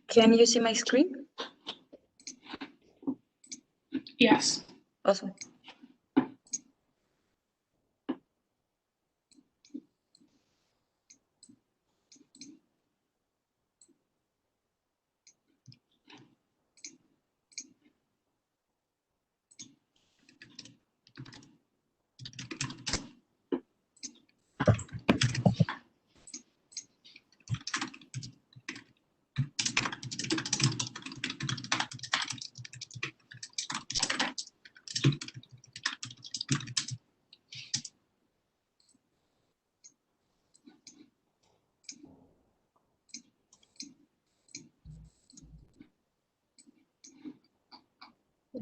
Can you see my screen? Yes. Awesome.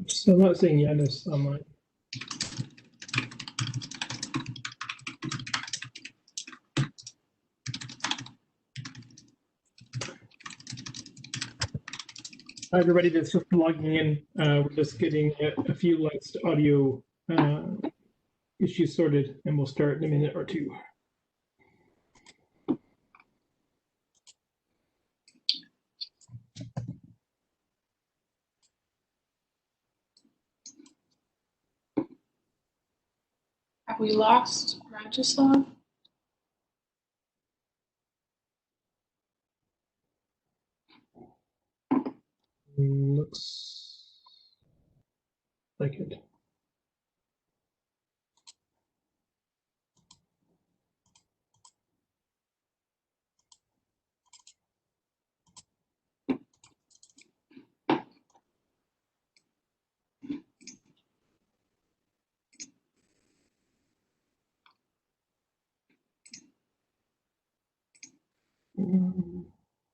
So I'm not seeing Yanis online. Hi, everybody that's just logging in. We're just getting a few last audio issues sorted, and we'll start in a minute or two. Have we lost Rajislav? Looks like it.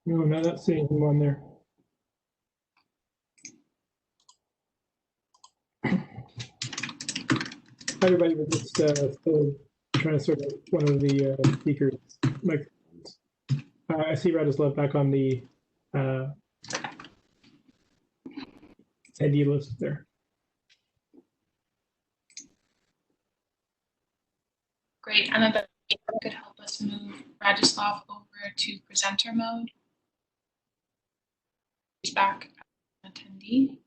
No, I'm not seeing him on there. Hi, everybody. We're just still trying to sort out one of the speakers' microphones. I see Radoslav back on the attendee list there. Great. And then you could help us move Rajislav over to presenter mode. He's back as an attendee.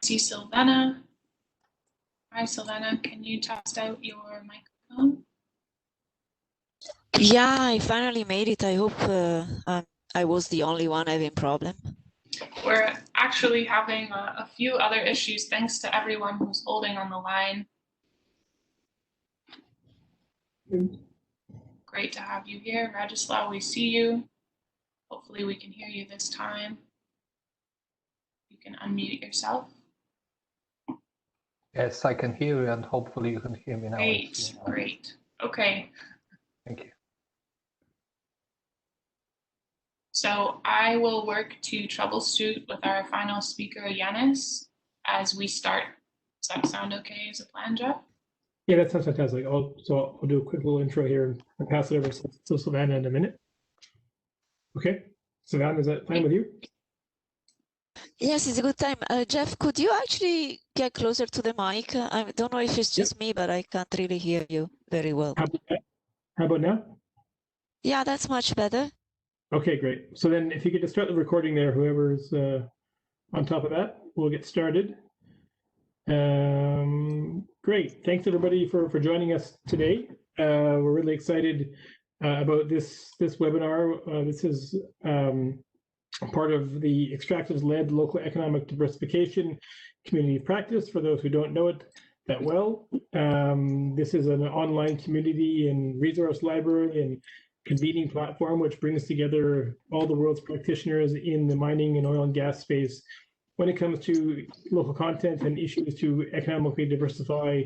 See Silvana. Hi, Silvana. Can you test out your microphone? Yeah, I finally made it. I hope I was the only one having problem. We're actually having a few other issues thanks to everyone who's holding on the line. Great to have you here. Rajislav, we see you. Hopefully we can hear you this time. You can unmute yourself. Yes, I can hear you, and hopefully you can hear me now. Great, great. Okay. Thank you. So I will work to troubleshoot with our final speaker, Yanis, as we start. Does that sound okay as a plan, Jeff? Yeah, that sounds fantastic. I'll do a quick little intro here and pass it over to Savannah in a minute. Okay, Savannah, is that fine with you? Yes, it's a good time. Jeff, could you actually get closer to the mic? I don't know if it's just me, but I can't really hear you very well. How about now? Yeah, that's much better. Okay, great. So then if you could just start the recording there, whoever's on top of that, we'll get started. Great. Thanks everybody for joining us today. We're really excited about this webinar. This is part of the extractives-led local economic diversification community of practice, for those who don't know it that well. This is an online community and resource library and convening platform which brings together all the world's practitioners in the mining and oil and gas space when it comes to local content and issues to economically diversify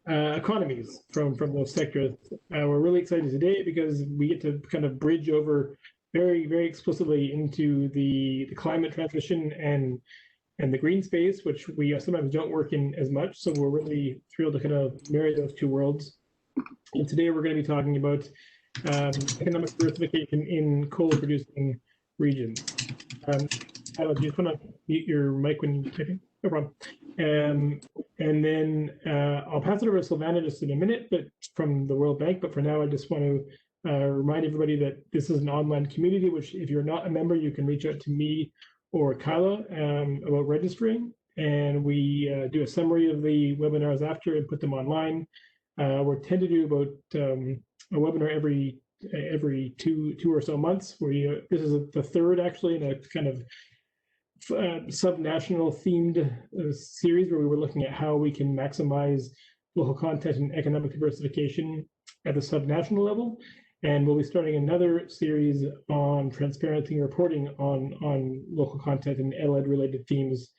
economies from those sectors. We're really excited today because we get to kind of bridge over very, very explicitly into the climate transition and the green space, which we sometimes don't work in as much. So we're really thrilled to kind of marry those two worlds. And today we're going to be talking about economic diversification in coal-producing regions. Tyler, do you just want to mute your mic when you're typing? No problem. And then I'll pass it over to Silvana just in a minute, but from the World Bank. But for now, I just want to remind everybody that this is an online community, which if you're not a member, you can reach out to me or Kyla about registering. And we do a summary of the webinars after and put them online. We tend to do about a webinar every two or so months. This is the third actually in a kind of subnational themed series where we were looking at how we can maximize local content and economic diversification at the subnational level. And we'll be starting another series on transparency and reporting on local content and ELLED related themes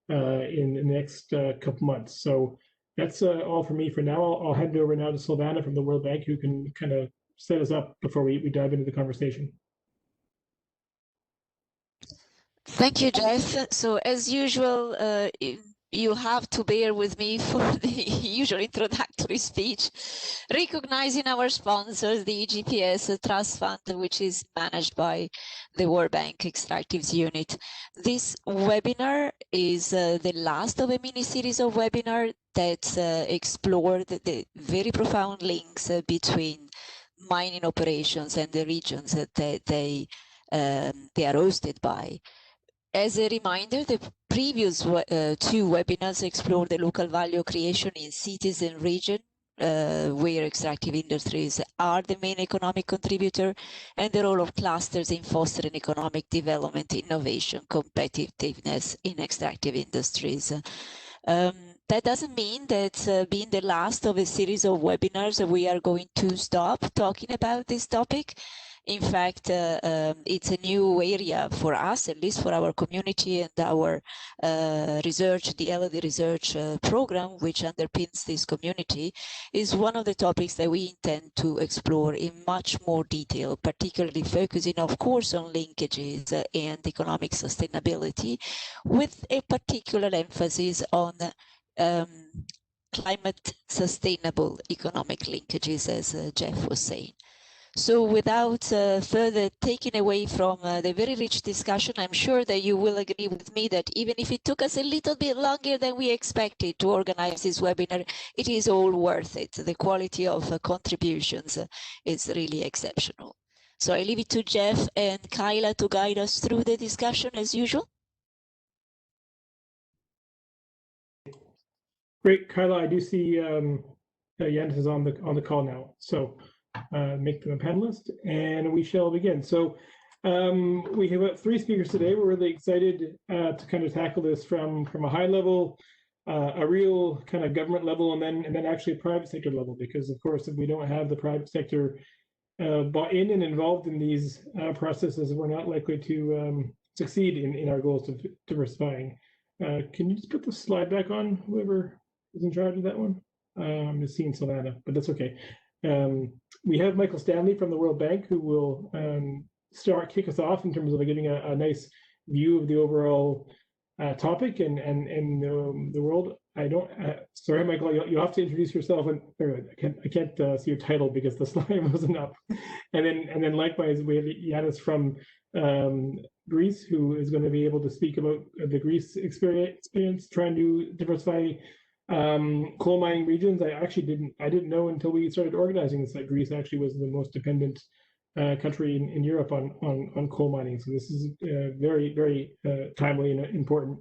in the next couple months. So that's all for me for now. I'll hand it over now to Silvana from the World Bank, who can kind of set us up before we dive into the conversation. Thank you, Jeff. So as usual, you have to bear with me for the usual introductory speech, recognizing our sponsors, the EGPS Trust Fund, which is managed by the World Bank Extractives Unit. This webinar is the last of a mini-series of webinars that explore the very profound links between mining operations and the regions that they are hosted by. As a reminder, the previous two webinars explore the local value creation in cities and regions where extractive industries are the main economic contributor, and the role of clusters in fostering economic development, innovation, competitiveness in extractive industries. That doesn't mean that being the last of a series of webinars, we are going to stop talking about this topic. In fact, it's a new area for us, at least for our community and our research, the ELLED research program, which underpins this community, is one of the topics that we intend to explore in much more detail, particularly focusing, of course, on linkages and economic sustainability, with a particular emphasis on climate sustainable economic linkages, as Jeff was saying. So without further taking away from the very rich discussion, I'm sure that you will agree with me that even if it took us a little bit longer than we expected to organize this webinar, it is all worth it. The quality of contributions is really exceptional. So I leave it to Jeff and Kyla to guide us through the discussion as usual. Great, Kyla, I do see Jens is on the call now. So make them a panelist, and we shall begin. So we have about 3 speakers today. We're really excited to kind of tackle this from a high level, a real kind of government level, and then actually a private sector level, because of course, if we don't have the private sector bought in and involved in these processes, we're not likely to succeed in our goals of diversifying. Can you just put the slide back on, whoever is in charge of that one? I'm just seeing Silvana, but that's okay. We have Michael Stanley from the World Bank, who will kick us off in terms of giving a nice view of the overall topic and the world. I don't. Sorry, Michael. You'll have to introduce yourself. And I can't see your title because the slide wasn't up. And then likewise, we have Yanis from Greece, who is going to be able to speak about the Greece experience trying to diversify coal mining regions. I didn't know until we started organizing this that Greece actually was the most dependent country in Europe on coal mining. So this is very, very timely and important.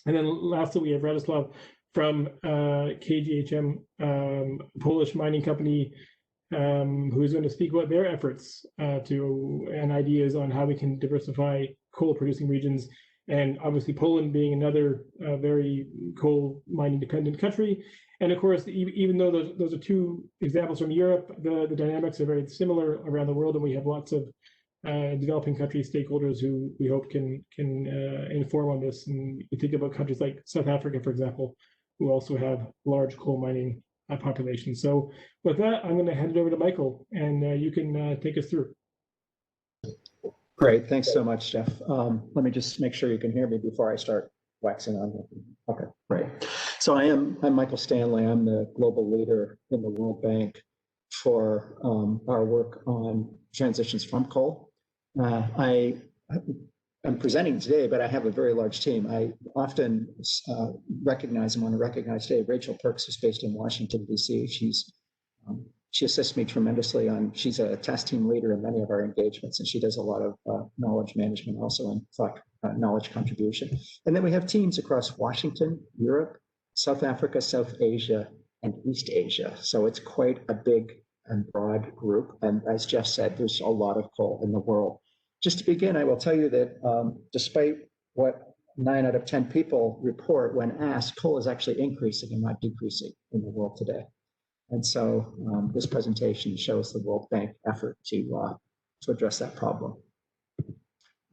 And then lastly, we have Radoslav from KGHM, Polish mining company, who's going to speak about their efforts and ideas on how we can diversify coal producing regions, and obviously Poland being another very coal mining dependent country. And of course, even though those are two examples from Europe, the dynamics are very similar around the world, and we have lots of developing country stakeholders who we hope can inform on this. And you think about countries like South Africa, for example, who also have large coal mining populations. So with that, I'm going to hand it over to Michael, and you can take us through. Great, thanks so much, Jeff. Let me just make sure you can hear me before I start waxing on here. Okay, great. So I'm Michael Stanley. I'm the global leader in the World Bank for our work on transitions from coal. I'm presenting today, but I have a very large team. I often recognize and want to recognize today Rachel Perks, who's based in Washington, D.C. She assists me tremendously she's a task team leader in many of our engagements, and she does a lot of knowledge management also and thought knowledge contribution. And then we have teams across Washington, Europe, South Africa, South Asia, and East Asia. So it's quite a big and broad group. And as Jeff said, there's a lot of coal in the world. Just to begin, I will tell you that despite what 9 out of 10 people report when asked, coal is actually increasing and not decreasing in the world today. And so this presentation shows the World Bank effort to address that problem.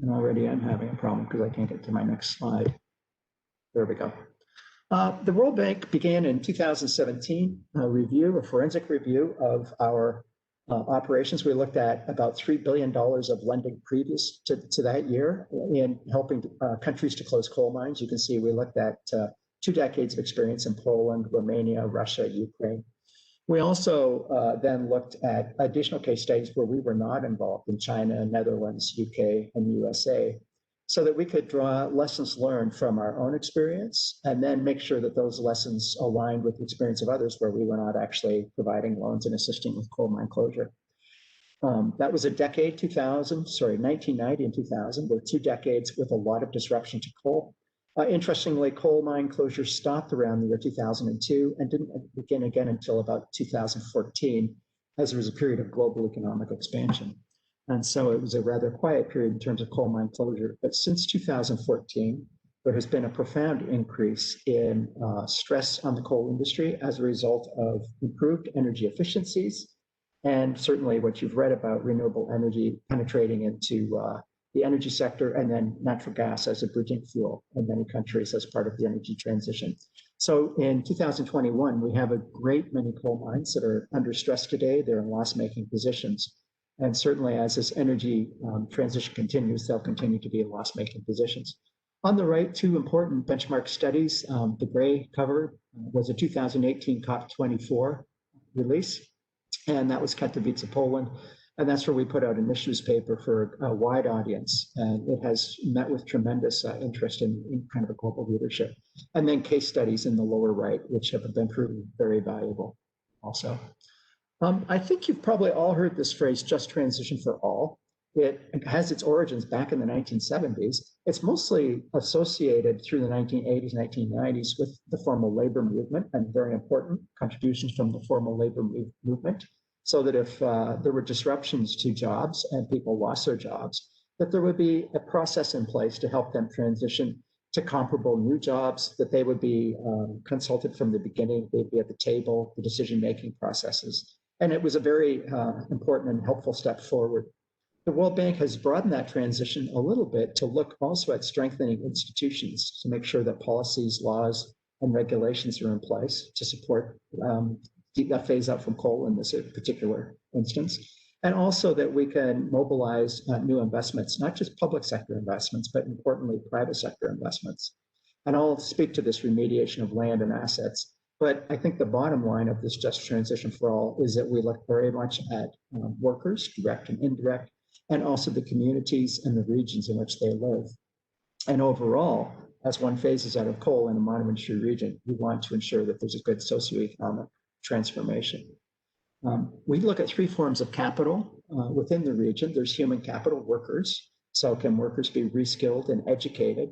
And already I'm having a problem because I can't get to my next slide. There we go. The World Bank began in 2017, a forensic review of our operations. We looked at about $3 billion of lending previous to that year in helping countries to close coal mines. You can see we looked at 2 decades of experience in Poland, Romania, Russia, Ukraine. We also then looked at additional case studies where we were not involved in China, Netherlands, UK, and USA, so that we could draw lessons learned from our own experience and then make sure that those lessons aligned with the experience of others where we were not actually providing loans and assisting with coal mine closure. That was a decade, 1990 and 2000 were 2 decades with a lot of disruption to coal. Interestingly, coal mine closures stopped around the year 2002 and didn't begin again until about 2014, as there was a period of global economic expansion. And so it was a rather quiet period in terms of coal mine closure. But since 2014, there has been a profound increase in stress on the coal industry as a result of improved energy efficiencies, and certainly what you've read about renewable energy penetrating into the energy sector, and then natural gas as a bridging fuel in many countries as part of the energy transition. So in 2021, we have a great many coal mines that are under stress today. They're in loss-making positions. And certainly as this energy transition continues, they'll continue to be in loss-making positions. On the right, 2 important benchmark studies. The gray cover was a 2018 COP24 release, and that was Katowice, Poland. And that's where we put out an issues paper for a wide audience. And it has met with tremendous interest in kind of a global leadership. And then case studies in the lower right, which have been proven very valuable also. I think you've probably all heard this phrase, just transition for all. It has its origins back in the 1970s. It's mostly associated through the 1980s, 1990s with the formal labor movement, and very important contributions from the formal labor movement. So that if there were disruptions to jobs and people lost their jobs, that there would be a process in place to help them transition to comparable new jobs, that they would be consulted from the beginning, they'd be at the table, the decision-making processes. And it was a very important and helpful step forward. The World Bank has broadened that transition a little bit to look also at strengthening institutions to make sure that policies, laws, and regulations are in place to support that phase out from coal in this particular instance, and also that we can mobilize new investments, not just public sector investments, but importantly, private sector investments. And I'll speak to this remediation of land and assets. But I think the bottom line of this just transition for all is that we look very much at workers, direct and indirect, and also the communities and the regions in which they live. And overall, as one phases out of coal in a modern industry region, we want to ensure that there's a good socioeconomic transformation. We look at 3 forms of capital within the region. There's human capital, workers. So can workers be reskilled and educated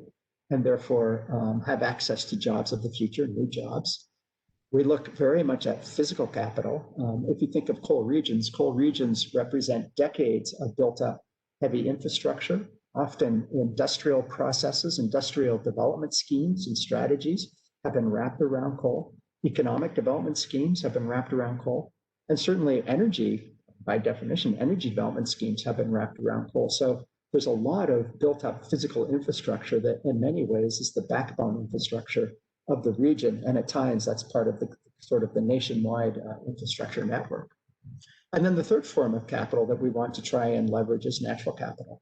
and therefore have access to jobs of the future, new jobs? We look very much at physical capital. If you think of coal regions represent decades of built up heavy infrastructure Often industrial processes, industrial development schemes and strategies have been wrapped around coal. Economic development schemes have been wrapped around coal. And certainly energy, by definition, energy development schemes have been wrapped around coal. So there's a lot of built up physical infrastructure that in many ways is the backbone infrastructure of the region. And at times that's part of the sort of the nationwide infrastructure network. And then the third form of capital that we want to try and leverage is natural capital.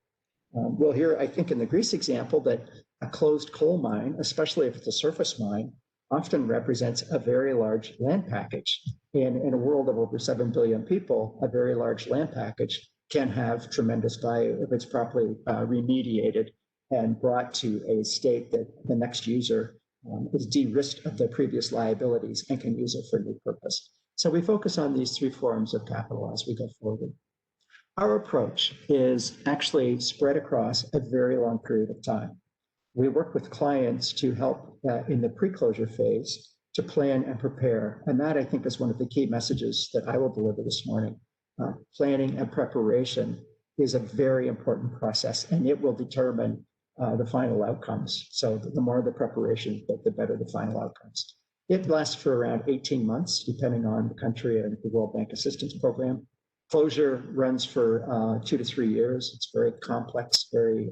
We'll hear, I think in the Greece example, that a closed coal mine, especially if it's a surface mine, often represents a very large land package. In a world of over 7 billion people, a very large land package can have tremendous value if it's properly remediated and brought to a state that the next user is de-risked of the previous liabilities and can use it for a new purpose. So we focus on these three forms of capital as we go forward. Our approach is actually spread across a very long period of time. We work with clients to help in the pre-closure phase to plan and prepare. And that, I think, is one of the key messages that I will deliver this morning. Planning and preparation is a very important process, and it will determine the final outcomes. So the more the preparation, the better the final outcomes. It lasts for around 18 months, depending on the country and the World Bank Assistance Program. Closure runs for 2 to 3 years. It's very complex, very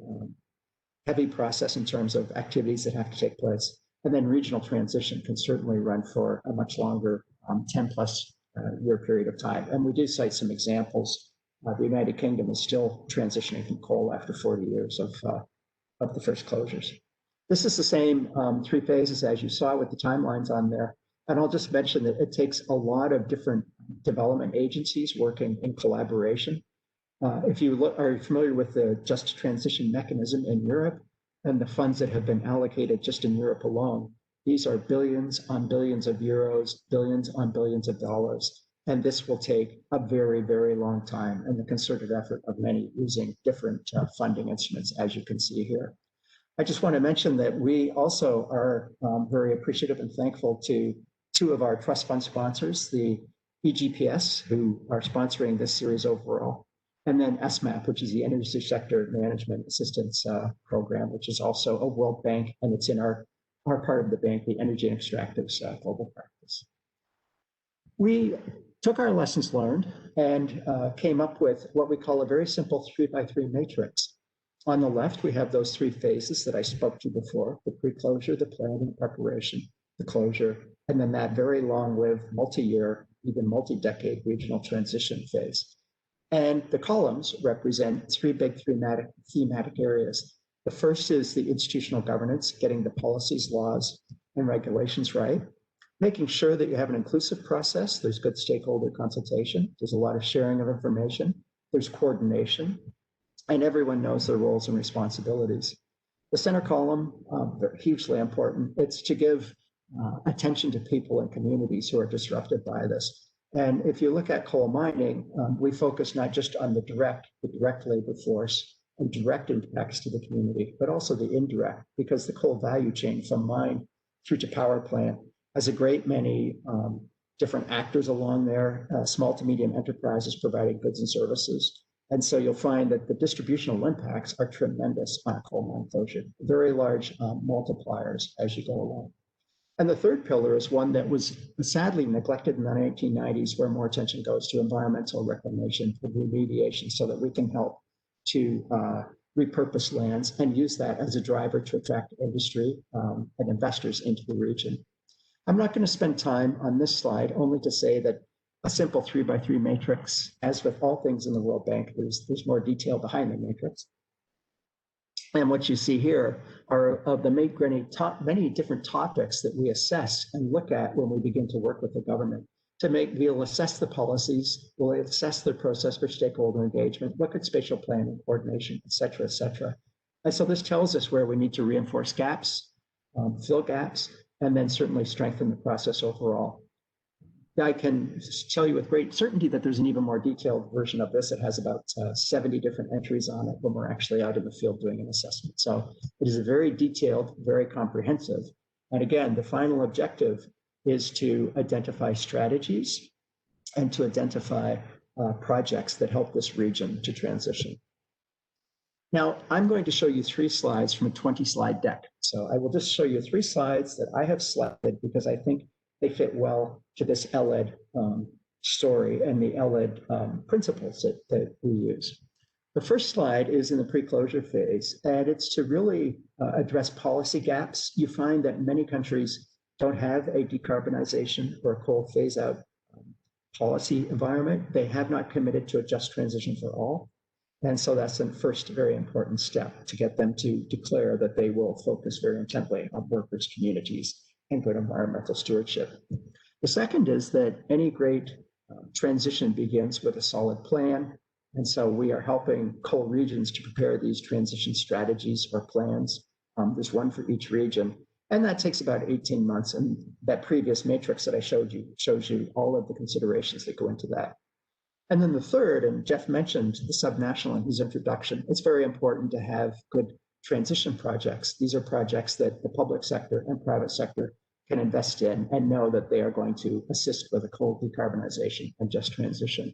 heavy process in terms of activities that have to take place. And then regional transition can certainly run for a much longer 10 plus year period of time. And we do cite some examples. The United Kingdom is still transitioning from coal after 40 years of the first closures. This is the same three phases as you saw with the timelines on there. And I'll just mention that it takes a lot of different development agencies working in collaboration. If you are familiar with the Just Transition Mechanism in Europe and the funds that have been allocated just in Europe alone, these are billions on billions of euros, billions on billions of dollars. And this will take a very, very long time and the concerted effort of many using different funding instruments, as you can see here. I just want to mention that we also are very appreciative and thankful to two of our trust fund sponsors, the EGPS, who are sponsoring this series overall, and then SMAP, which is the Energy Sector Management Assistance Program, which is also a World Bank, and it's in our part of the bank, the Energy and Extractives Global Practice. We took our lessons learned and came up with what we call a very simple 3x3 matrix. On the left, we have those three phases that I spoke to before: the pre-closure, the planning, preparation, the closure, and then that very long-lived, multi-year, even multi-decade regional transition phase. And the columns represent three big thematic areas. The first is the institutional governance, getting the policies, laws, and regulations right, making sure that you have an inclusive process. There's good stakeholder consultation. There's a lot of sharing of information. There's coordination, and everyone knows their roles and responsibilities. The center column, hugely important. It's to give attention to people and communities who are disrupted by this. And if you look at coal mining, we focus not just on the direct labor force and direct impacts to the community, but also the indirect, because the coal value chain from mine through to power plant has a great many different actors along there, small to medium enterprises providing goods and services. And so you'll find that the distributional impacts are tremendous on a coal mine closure, very large multipliers as you go along. And the third pillar is one that was sadly neglected in the 1990s, where more attention goes to environmental reclamation and remediation so that we can help to repurpose lands and use that as a driver to attract industry and investors into the region. I'm not going to spend time on this slide, only to say that a simple 3x3 matrix, as with all things in the World Bank, there's more detail behind the matrix. And what you see here are of the many different topics that we assess and look at when we begin to work with the government. We'll assess the policies, we'll assess the process for stakeholder engagement, look at spatial planning, coordination, et cetera, et cetera. And so this tells us where we need to reinforce gaps, fill gaps, and then certainly strengthen the process overall. I can tell you with great certainty that there's an even more detailed version of this. It has about 70 different entries on it when we're actually out in the field doing an assessment. So it is a very detailed, very comprehensive. And again, the final objective is to identify strategies and to identify projects that help this region to transition. Now, I'm going to show you 3 slides from a 20-slide deck. So I will just show you 3 slides that I have selected because I think they fit well to this ELLED story and the ELLED principles that we use. The first slide is in the pre-closure phase, and it's to really address policy gaps. You find that many countries don't have a decarbonization or a coal phase-out policy environment. They have not committed to a just transition for all. And so that's the first very important step to get them to declare that they will focus very intently on workers, communities, and good environmental stewardship. The second is that any great transition begins with a solid plan. And so we are helping coal regions to prepare these transition strategies or plans. There's one for each region. And that takes about 18 months. And that previous matrix that I showed you shows you all of the considerations that go into that. And then the third, and Jeff mentioned the subnational in his introduction, it's very important to have good transition projects. These are projects that the public sector and private sector can invest in and know that they are going to assist with a coal decarbonization and just transition.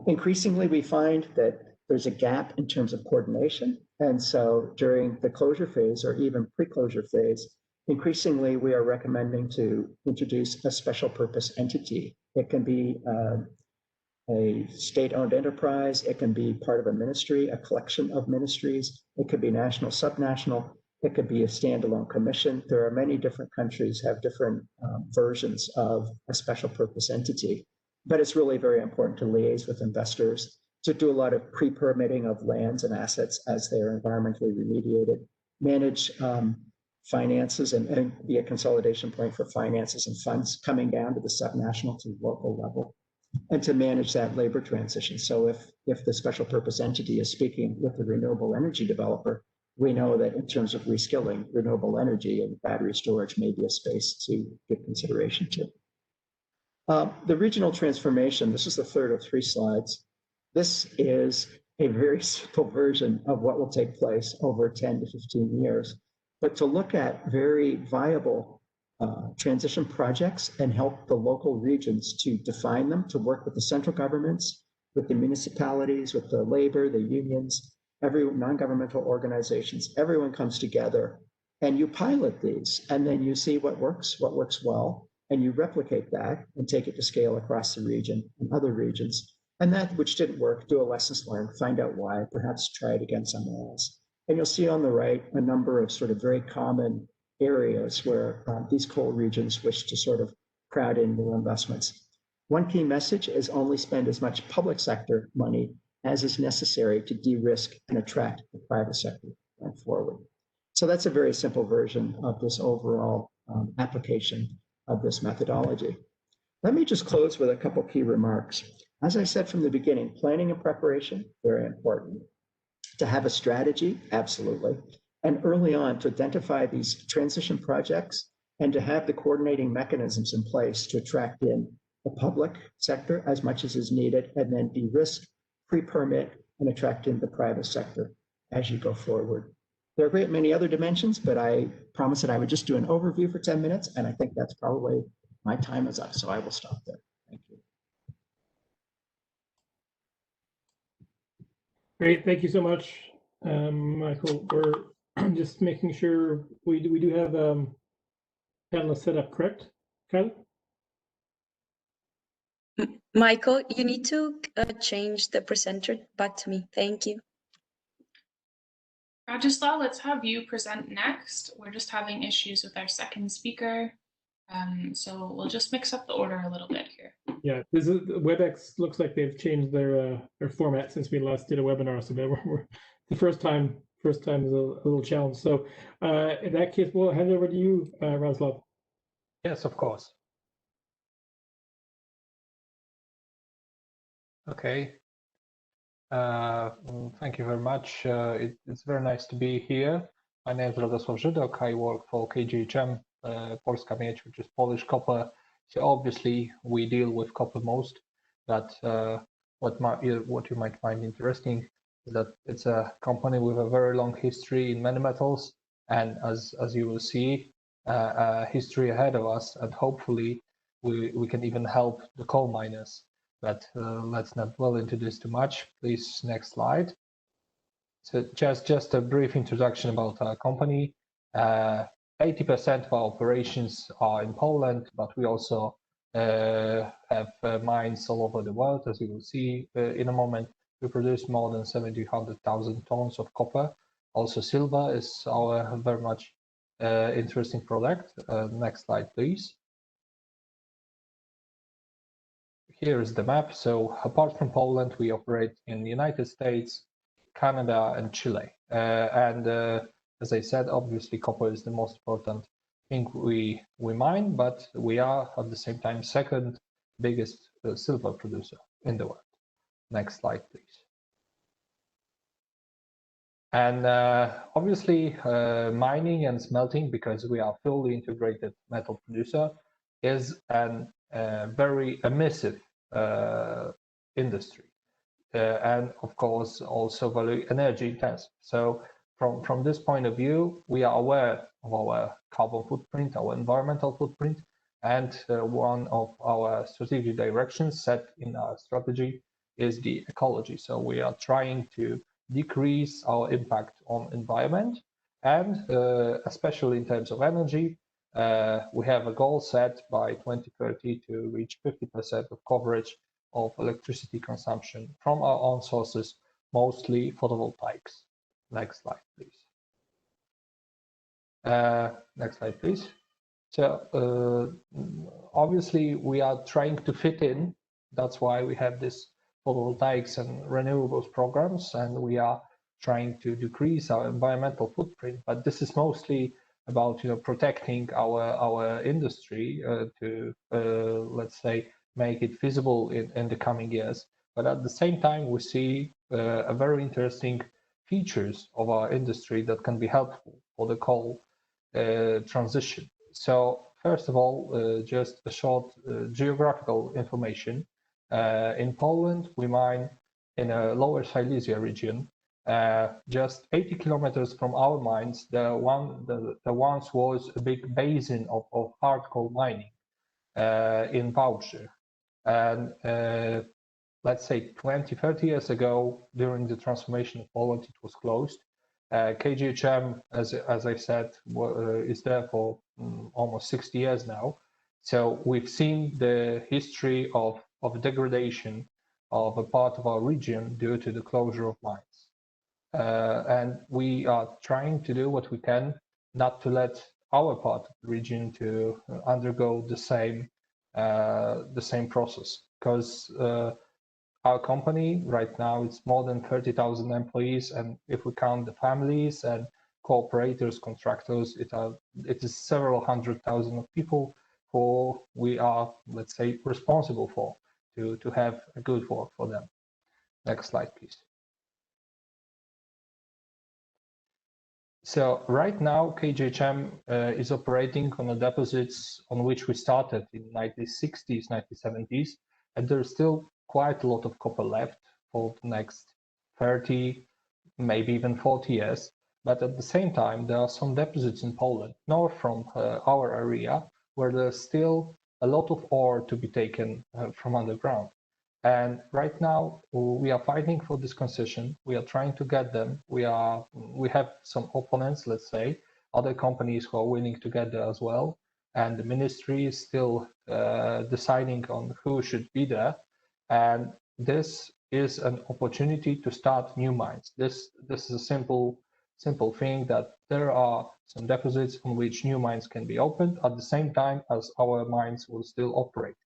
Increasingly, we find that there's a gap in terms of coordination. And so during the closure phase or even pre-closure phase, increasingly we are recommending to introduce a special purpose entity. It can be a state-owned enterprise, it can be part of a ministry, a collection of ministries, it could be national, subnational, it could be a standalone commission. There are many different countries have different versions of a special purpose entity, but it's really very important to liaise with investors, to do a lot of pre-permitting of lands and assets as they are environmentally remediated, manage finances and be a consolidation point for finances and funds coming down to the subnational to local level, and to manage that labor transition. So if the special purpose entity is speaking with the renewable energy developer, we know that in terms of reskilling, renewable energy and battery storage may be a space to give consideration to. The regional transformation, this is the third of 3 slides. This is a very simple version of what will take place over 10 to 15 years, but to look at very viable transition projects and help the local regions to define them, to work with the central governments, with the municipalities, with the labor, the unions, every non-governmental organizations, everyone comes together and you pilot these and then you see what works well, and you replicate that and take it to scale across the region and other regions. And that which didn't work, do a lessons learned, find out why, perhaps try it again somewhere else. And you'll see on the right a number of sort of very common areas where these coal regions wish to sort of crowd in new investments. One key message is only spend as much public sector money as is necessary to de-risk and attract the private sector going forward. So that's a very simple version of this overall application of this methodology. Let me just close with a couple key remarks. As I said from the beginning, planning and preparation, very important. To have a strategy, absolutely. And early on to identify these transition projects and to have the coordinating mechanisms in place to attract in the public sector as much as is needed, and then de-risk, pre-permit, and attract in the private sector as you go forward. There are a great many other dimensions, but I promised that I would just do an overview for 10 minutes, and I think that's probably my time is up, so I will stop there. Thank you. Great, thank you so much, Michael. We're just making sure we do have panelists set up, correct, Kylie? Michael, you need to change the presenter back to me. Thank you. Rajislav, let's have you present next. We're just having issues with our second speaker. So we'll just mix up the order a little bit here. Yeah, this is WebEx. Looks like they've changed their format since we last did a webinar. So we're the first time is a little challenge. So in that case, we'll hand it over to you, Rajislav. Yes, of course. Okay. Thank you very much. It's very nice to be here. My name is Radosław Żydok. I work for KGHM, Polska Miedź, which is Polish copper. So obviously we deal with copper most, but what you might find interesting is that it's a company with a very long history in many metals, and as you will see, a history ahead of us, and hopefully we can even help the coal miners. But let's not dwell into this too much. Please, next slide. So just a brief introduction about our company. 80% of our operations are in Poland, but we also have mines all over the world, as you will see in a moment. We produce more than 700,000 tons of copper. Also, silver is our very much interesting product. Next slide, please. Here is the map. So apart from Poland, we operate in the United States, Canada, and Chile. As I said, obviously copper is the most important thing we mine, but we are at the same time second biggest silver producer in the world. Next slide, please. And obviously mining and smelting, because we are fully integrated metal producer, is a very emissive industry. And of course, also very energy intensive. So from this point of view, we are aware of our carbon footprint, our environmental footprint, and one of our strategic directions set in our strategy is the ecology. So we are trying to decrease our impact on environment, and especially in terms of energy, we have a goal set by 2030 to reach 50% of coverage of electricity consumption from our own sources, mostly photovoltaics. Next slide, please. Next slide, please. So obviously we are trying to fit in. That's why we have this photovoltaics and renewables programs, and we are trying to decrease our environmental footprint. But this is mostly about protecting our industry to let's say make it feasible in the coming years. But at the same time, we see a very interesting features of our industry that can be helpful for the coal transition. So first of all, just a short geographical information. In Poland, we mine in a Lower Silesia region. Just 80 kilometers from our mines, there once was a big basin of hard coal mining in Wałbrzych. And let's say 20, 30 years ago, during the transformation of Poland, it was closed. KGHM, as I said, is there for almost 60 years now. So we've seen the history of degradation of a part of our region due to the closure of mines. And we are trying to do what we can not to let our part of the region to undergo the same process, because our company right now, it's more than 30,000 employees, and if we count the families and cooperators, contractors, it is several 100,000 of people who we are, let's say, responsible for to have a good work for them. Next slide, please. So right now, KGHM is operating on the deposits on which we started in the 1960s, 1970s, and there's still quite a lot of copper left for the next 30, maybe even 40 years. But at the same time, there are some deposits in Poland, north from our area, where there's still a lot of ore to be taken from underground. And right now, we are fighting for this concession. We are trying to get them. We have some opponents, let's say, other companies who are willing to get there as well. And the ministry is still deciding on who should be there. And this is an opportunity to start new mines. This is a simple thing, that there are some deposits on which new mines can be opened at the same time as our mines will still operate.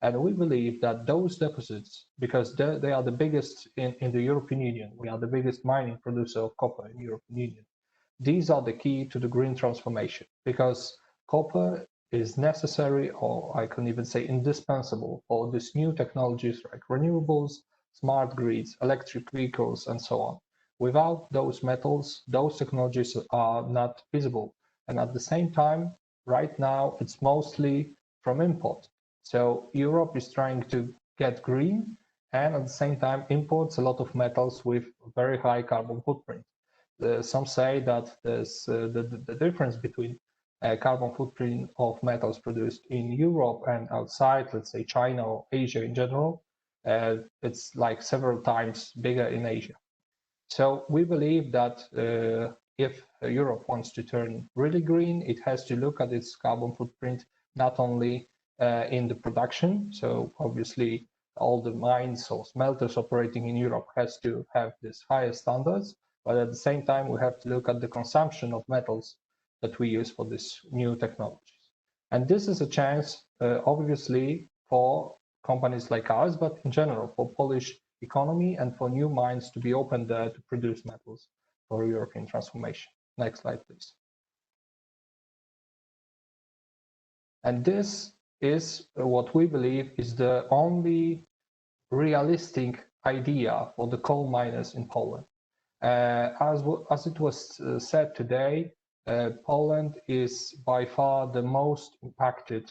And we believe that those deposits, because they are the biggest in the European Union, we are the biggest mining producer of copper in the European Union. These are the key to the green transformation, because copper is necessary, or I can even say indispensable, for these new technologies like renewables, smart grids, electric vehicles, and so on. Without those metals, those technologies are not feasible. And at the same time, right now, it's mostly from import. So Europe is trying to get green, and at the same time imports a lot of metals with very high carbon footprint. Some say that there's the difference between carbon footprint of metals produced in Europe and outside, let's say China or Asia in general, it's like several times bigger in Asia. So we believe that if Europe wants to turn really green, it has to look at its carbon footprint not only in the production. So obviously all the mines or smelters operating in Europe has to have these higher standards, but at the same time we have to look at the consumption of metals that we use for these new technologies. And this is a chance, obviously, for companies like ours, but in general for Polish economy and for new mines to be opened there to produce metals for European transformation. Next slide, please. And this is what we believe is the only realistic idea for the coal miners in Poland. As it was said today, Poland is by far the most impacted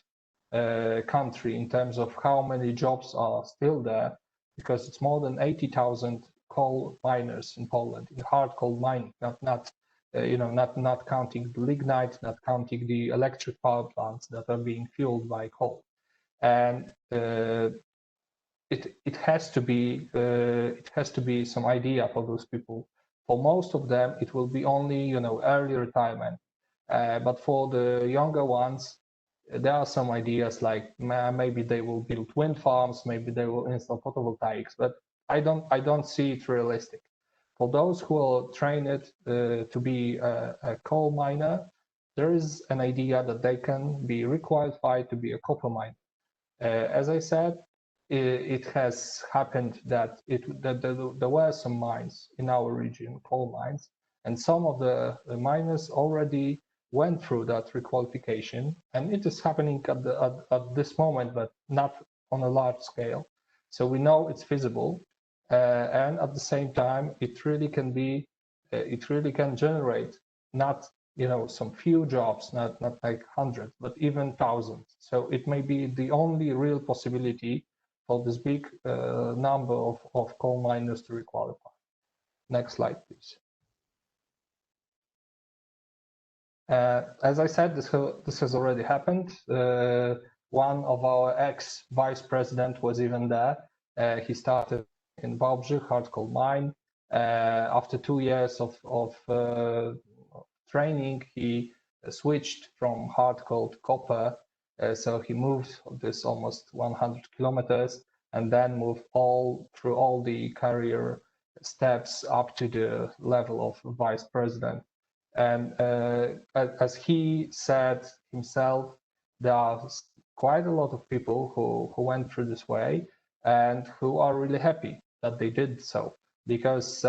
country in terms of how many jobs are still there, because it's more than 80,000 coal miners in Poland, in hard coal mining, not counting the lignite, not counting the electric power plants that are being fueled by coal. And it has to be some idea for those people. For most of them, it will be only early retirement. But for the younger ones, there are some ideas like maybe they will build wind farms, maybe they will install photovoltaics, but I don't see it realistic. For those who are trained to be a coal miner, there is an idea that they can be requalified to be a copper miner. As I said, it has happened that there were some mines in our region, coal mines, and some of the miners already went through that requalification, and it is happening at this moment, but not on a large scale. So we know it's feasible, and at the same time, it really can generate not some few jobs, not like hundreds, but even thousands. So it may be the only real possibility for this big number of coal miners to requalify. Next slide, please. As I said, this has already happened. One of our ex-vice president was even there. He started in Wałbrzych, hard coal mine. After 2 years of training, he switched from hard coal to copper. So he moved this almost 100 kilometers and then moved through all the career steps up to the level of vice president. And as he said himself, there are quite a lot of people who went through this way and who are really happy that they did so, because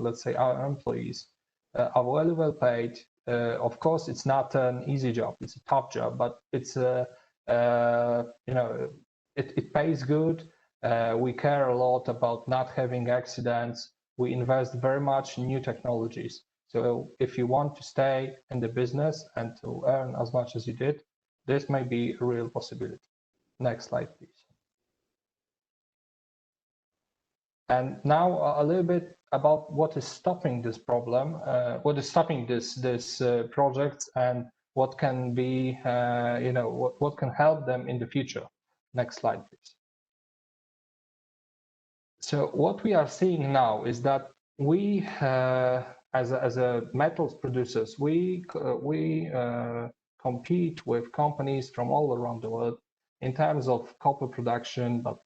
let's say our employees are well paid. Of course, it's not an easy job; it's a tough job, but it's it pays good. We care a lot about not having accidents. We invest very much in new technologies. So if you want to stay in the business and to earn as much as you did, this may be a real possibility. Next slide, please. And now a little bit about what is stopping this problem, what is stopping this project, and what can be, what can help them in the future. Next slide, please. So what we are seeing now is that we, as a metals producers, we compete with companies from all around the world in terms of copper production, but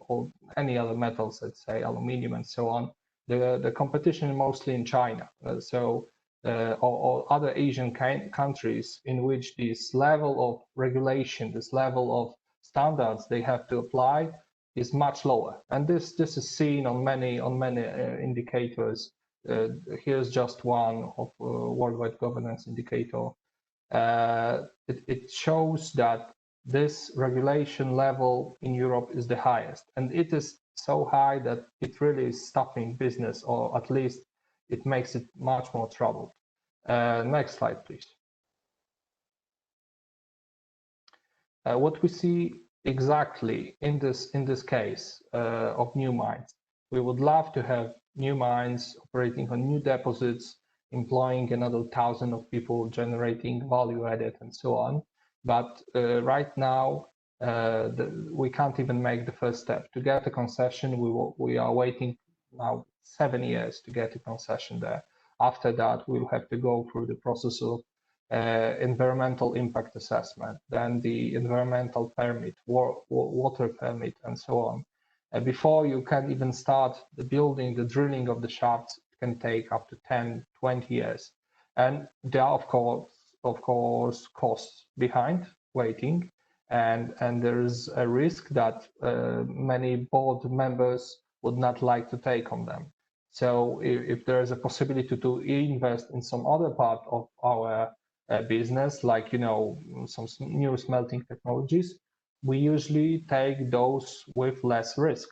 any other metals, let's say aluminium and so on. The competition is mostly in China, or other Asian countries in which this level of regulation, this level of standards they have to apply is much lower, and this is seen on many indicators. Here's just one of worldwide governance indicator. It shows that this regulation level in Europe is the highest, and it is so high that it really is stopping business, or at least it makes it much more troubled. Next slide, please. What we see exactly in this case of new mines, we would love to have new mines operating on new deposits, employing another 1,000 of people, generating value added and so on. But right now, we can't even make the first step. To get a concession, we are waiting now 7 years to get a concession there. After that, we'll have to go through the process of environmental impact assessment, then the environmental permit, water permit, and so on. Before you can even start the building, the drilling of the shafts, it can take up to 10, 20 years. And there are, of course, costs behind waiting. And there's a risk that many board members would not like to take on them. So if there is a possibility to invest in some other part of our business, like, you know, some new smelting technologies, we usually take those with less risk.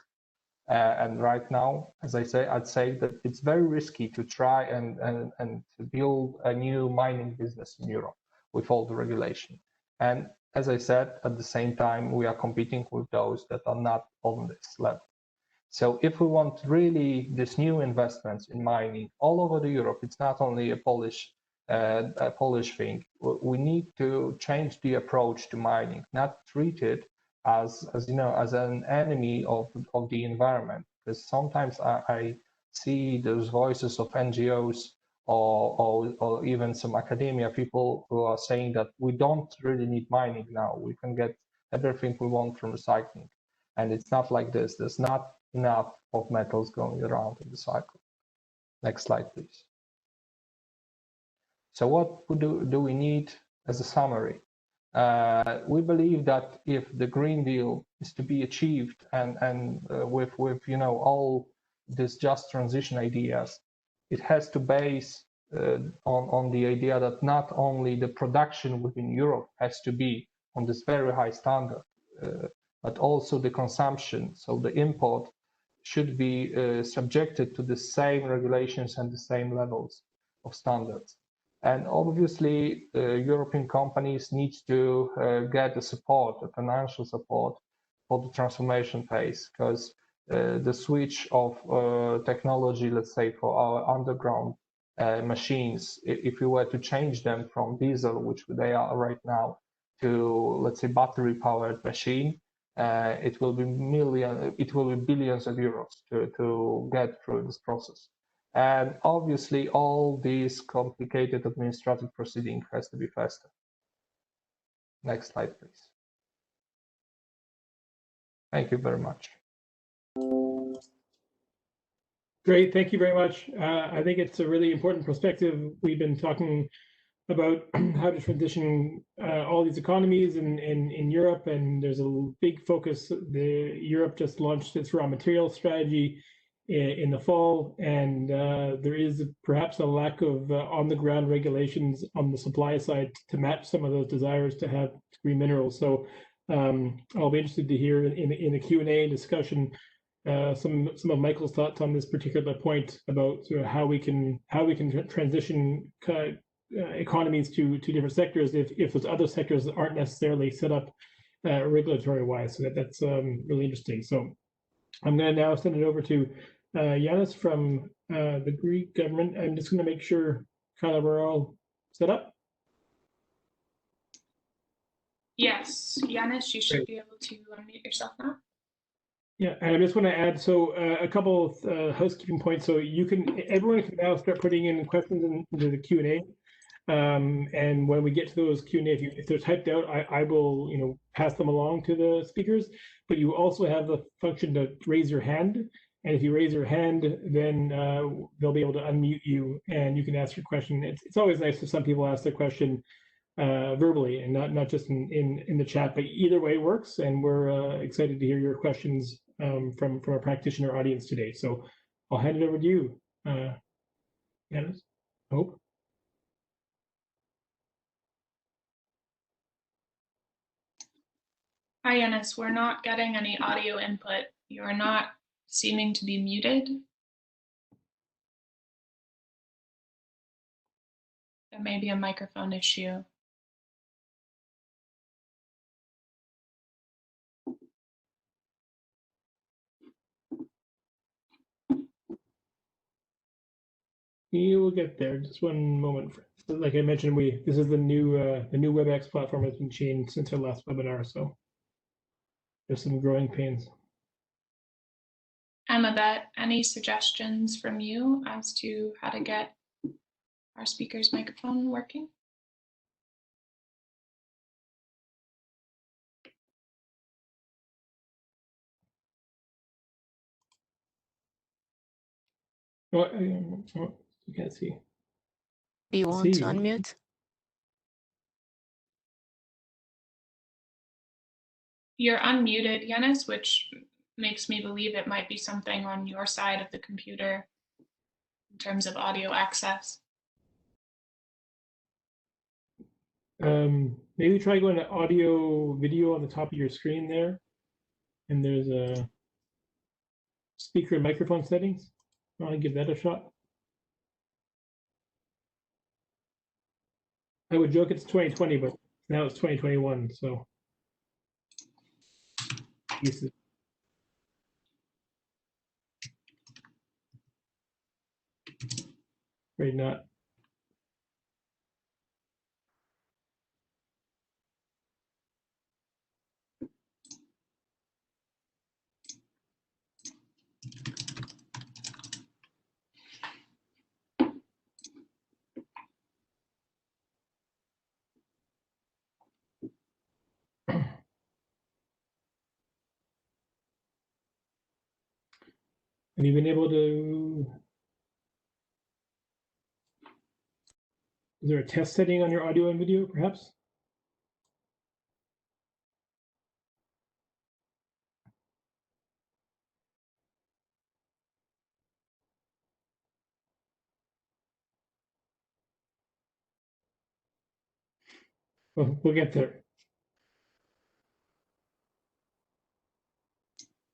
And right now, as I say, I'd say that it's very risky to try and to build a new mining business in Europe with all the regulation. And as I said, at the same time, we are competing with those that are not on this level. So if we want really these new investments in mining all over the Europe, it's not only a Polish thing. We need to change the approach to mining, not treat it as you know, as an enemy of the environment. Because sometimes I see those voices of NGOs or even some academia people who are saying that we don't really need mining now. We can get everything we want from recycling. And it's not like this. There's not enough of metals going around in the cycle. Next slide, please. So what do we need as a summary? We believe that if the Green Deal is to be achieved and with you know, all these just transition ideas, it has to base on the idea that not only the production within Europe has to be on this very high standard, but also the consumption, so the import should be subjected to the same regulations and the same levels of standards. And obviously, European companies need to get the support, the financial support for the transformation phase, because the switch of technology, let's say for our underground machines, if we were to change them from diesel, which they are right now, to, let's say, battery-powered machine, it will be billions of euros to get through this process. And obviously, all these complicated administrative proceeding has to be faster. Next slide, please. Thank you very much. Great, thank you very much. I think it's a really important perspective. We've been talking about how to transition all these economies in Europe, and there's a big focus. Europe just launched its raw material strategy in the fall, and there is perhaps a lack of on-the-ground regulations on the supply side to match some of those desires to have green minerals. So I'll be interested to hear in the Q&A discussion some of Michael's thoughts on this particular point about sort of how we can transition economies to different sectors if those other sectors aren't necessarily set up regulatory-wise. So that's really interesting. So I'm going to now send it over to Yanis from the Greek government. I'm just going to make sure, Kyla, we're all set up. Yes, Yanis, you should be able to unmute yourself now. Yeah, and I just want to add, so a couple of housekeeping points. So everyone can now start putting in questions into the Q&A. And when we get to those Q&A, if they're typed out, I will, pass them along to the speakers. But you also have the function to raise your hand, and if you raise your hand, then they'll be able to unmute you, and you can ask your question. It's always nice if some people ask their question verbally and not just in the chat. But either way works, and we're excited to hear your questions from our practitioner audience today. So I'll hand it over to you, Yanis. Hope. Hi, Yanis. We're not getting any audio input. You are not seeming to be muted. There may be a microphone issue. You will get there. Just one moment. Like I mentioned, this is the new WebEx platform has been changed since our last webinar, so there's some growing pains. Emma, any suggestions from you as to how to get our speaker's microphone working? Oh, you can't see. You want See to you. unmute? You're unmuted, Yanis, which makes me believe it might be something on your side of the computer in terms of audio access. Maybe try going to audio video on the top of your screen there. And there's a speaker and microphone settings. I want to give that a shot. I would joke it's 2020, but now it's 2021, so. Pieces. Right, not. Have you been able to, is there a test setting on your audio and video, perhaps? Well, we'll get there.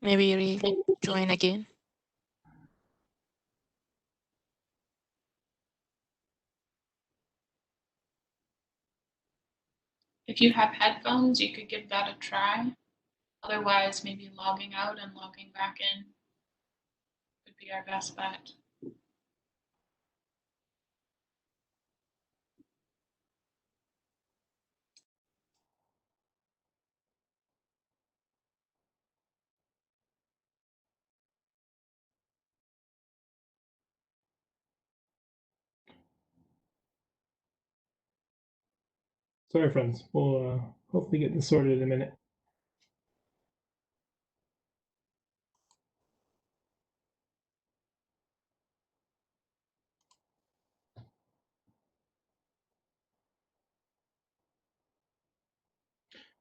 Maybe rejoin again. If you have headphones, you could give that a try. Otherwise, maybe logging out and logging back in would be our best bet. Sorry, friends. We'll hopefully get this sorted in a minute.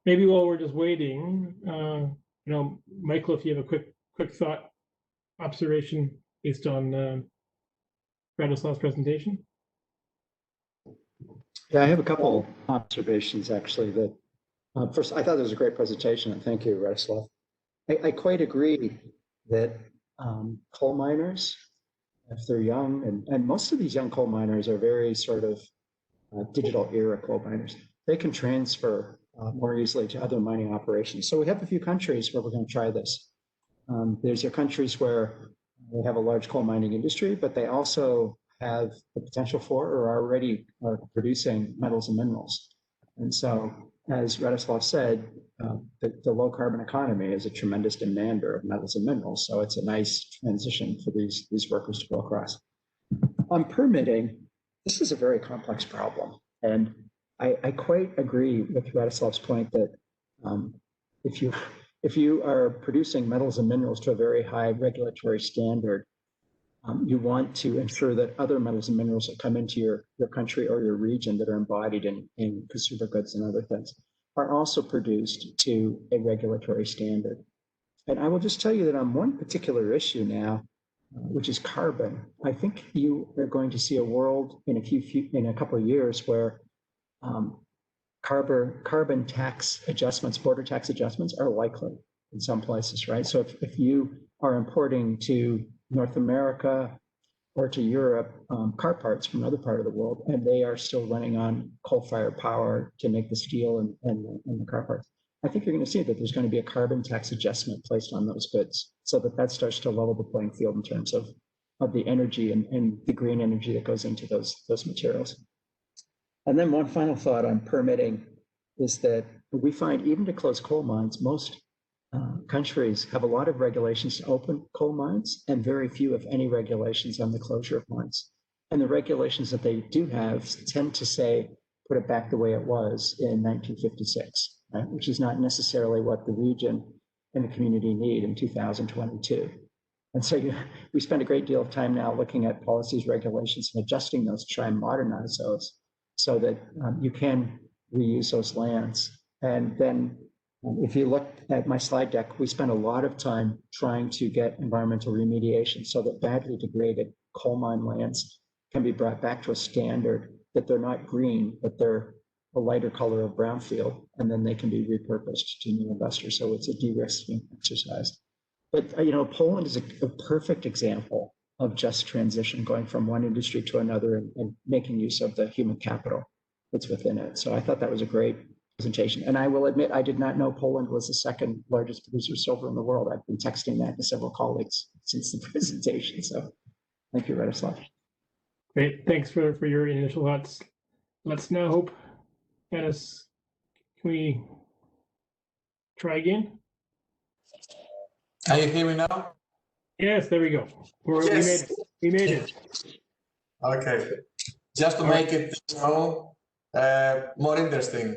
Maybe while we're just waiting, Michael, if you have a quick thought, observation based on Radoslav's presentation. Yeah, I have a couple observations actually. That first, I thought it was a great presentation, and thank you, Radoslav. I quite agree that coal miners, if they're young, and most of these young coal miners are very sort of digital era coal miners, they can transfer more easily to other mining operations. So we have a few countries where we're going to try this. There's your countries where they have a large coal mining industry, but they also have the potential for or already are producing metals and minerals. And so, as Radoslav said, the low carbon economy is a tremendous demander of metals and minerals. So it's a nice transition for these workers to go across. On permitting, this is a very complex problem. And I quite agree with Radoslav's point that if you are producing metals and minerals to a very high regulatory standard, you want to ensure that other metals and minerals that come into your country or your region that are embodied in consumer goods and other things are also produced to a regulatory standard. And I will just tell you that on one particular issue now, which is carbon, I think you are going to see a world in a couple of years where carbon tax adjustments, border tax adjustments are likely in some places, right? So if you are importing to North America or to Europe car parts from another part of the world, and they are still running on coal-fired power to make the steel and the car parts, I think you're going to see that there's going to be a carbon tax adjustment placed on those goods, so that starts to level the playing field in terms of the energy and the green energy that goes into those materials. And then one final thought on permitting is that we find even to close coal mines, most countries have a lot of regulations to open coal mines and very few, if any, regulations on the closure of mines. And the regulations that they do have tend to say, put it back the way it was in 1956, right? Which is not necessarily what the region and the community need in 2022. And so we spend a great deal of time now looking at policies, regulations, and adjusting those to try and modernize those so that you can reuse those lands. And then if you look at my slide deck, we spend a lot of time trying to get environmental remediation so that badly degraded coal mine lands can be brought back to a standard that they're not green, but they're a lighter color of brownfield, and then they can be repurposed to new investors. So it's a de-risking exercise. But Poland is a perfect example of just transition, going from one industry to another and making use of the human capital that's within it. So I thought that was a great presentation. And I will admit, I did not know Poland was the second largest producer of silver in the world. I've been texting that to several colleagues since the presentation. So thank you, Radoslav. Great. Thanks for your initial thoughts. Let's now hope, Yanis, can we try again? Can you hear me now? Yes, there we go. Yes. We made it. Okay. Just to make it more interesting.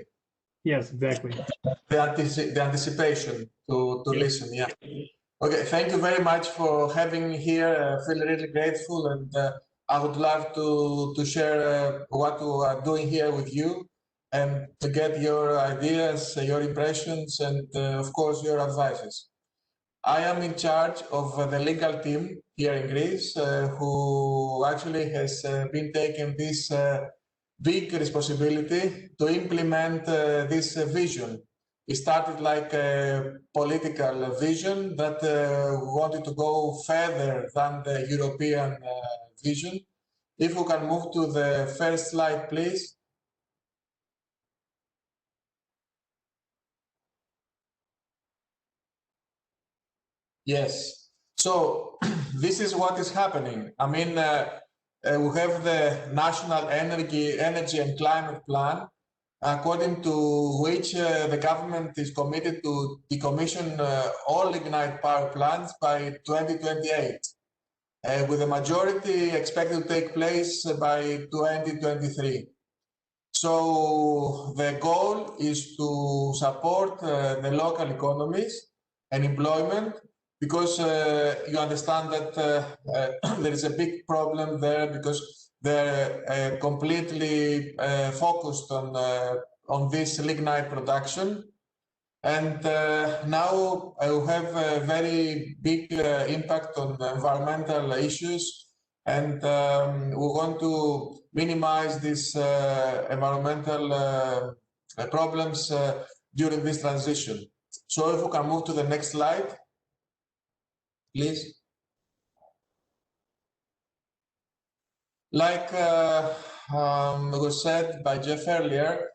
Yes, exactly. The anticipation to listen. Yeah. Okay. Thank you very much for having me here. I feel really grateful, and I would love to share what we are doing here with you, and to get your ideas, your impressions, and of course your advices. I am in charge of the legal team here in Greece, who actually has been taking this big responsibility to implement this vision. It started like a political vision that wanted to go further than the European vision. If we can move to the first slide, please. Yes. So this is what is happening. I mean, we have the National Energy and Climate Plan, according to which the government is committed to decommission all lignite power plants by 2028, with the majority expected to take place by 2023. So the goal is to support the local economies and employment, because you understand that there is a big problem there, because they're completely focused on this lignite production. And now we have a very big impact on environmental issues, and we want to minimize these environmental problems during this transition. So if we can move to the next slide, please. Like was said by Jeff earlier,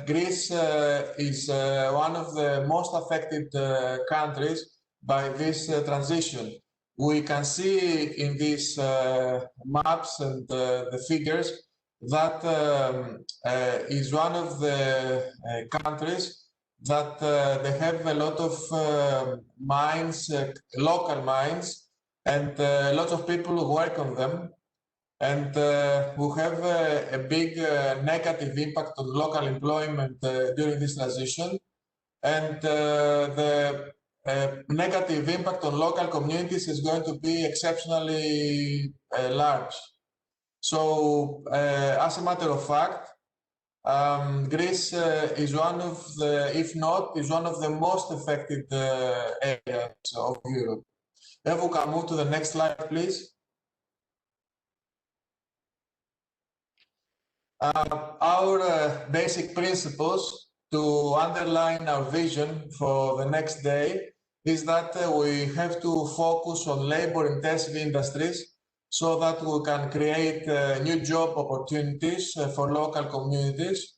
Greece is one of the most affected countries by this transition. We can see in these maps and the figures that is one of the countries that they have a lot of mines, local mines, and lots of people who work on them. And we have a big negative impact on local employment during this transition. And the negative impact on local communities is going to be exceptionally large. So as a matter of fact, Greece is one of the, if not, is one of the most affected areas of Europe. If we can move to the next slide, please. Our basic principles to underline our vision for the next day is that we have to focus on labor-intensive industries so that we can create new job opportunities for local communities,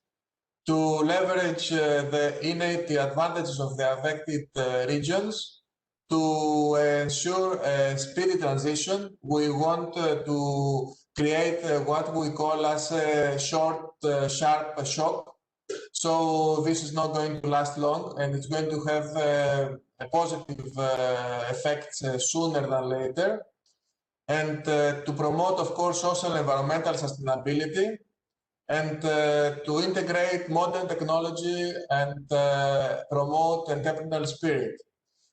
to leverage the innate advantages of the affected regions, to ensure a speedy transition. We want to create what we call as a short, sharp shock, So this is not going to last long, and it's going to have a positive effects sooner than later. And to promote, of course, social and environmental sustainability, and to integrate modern technology and promote entrepreneurial spirit.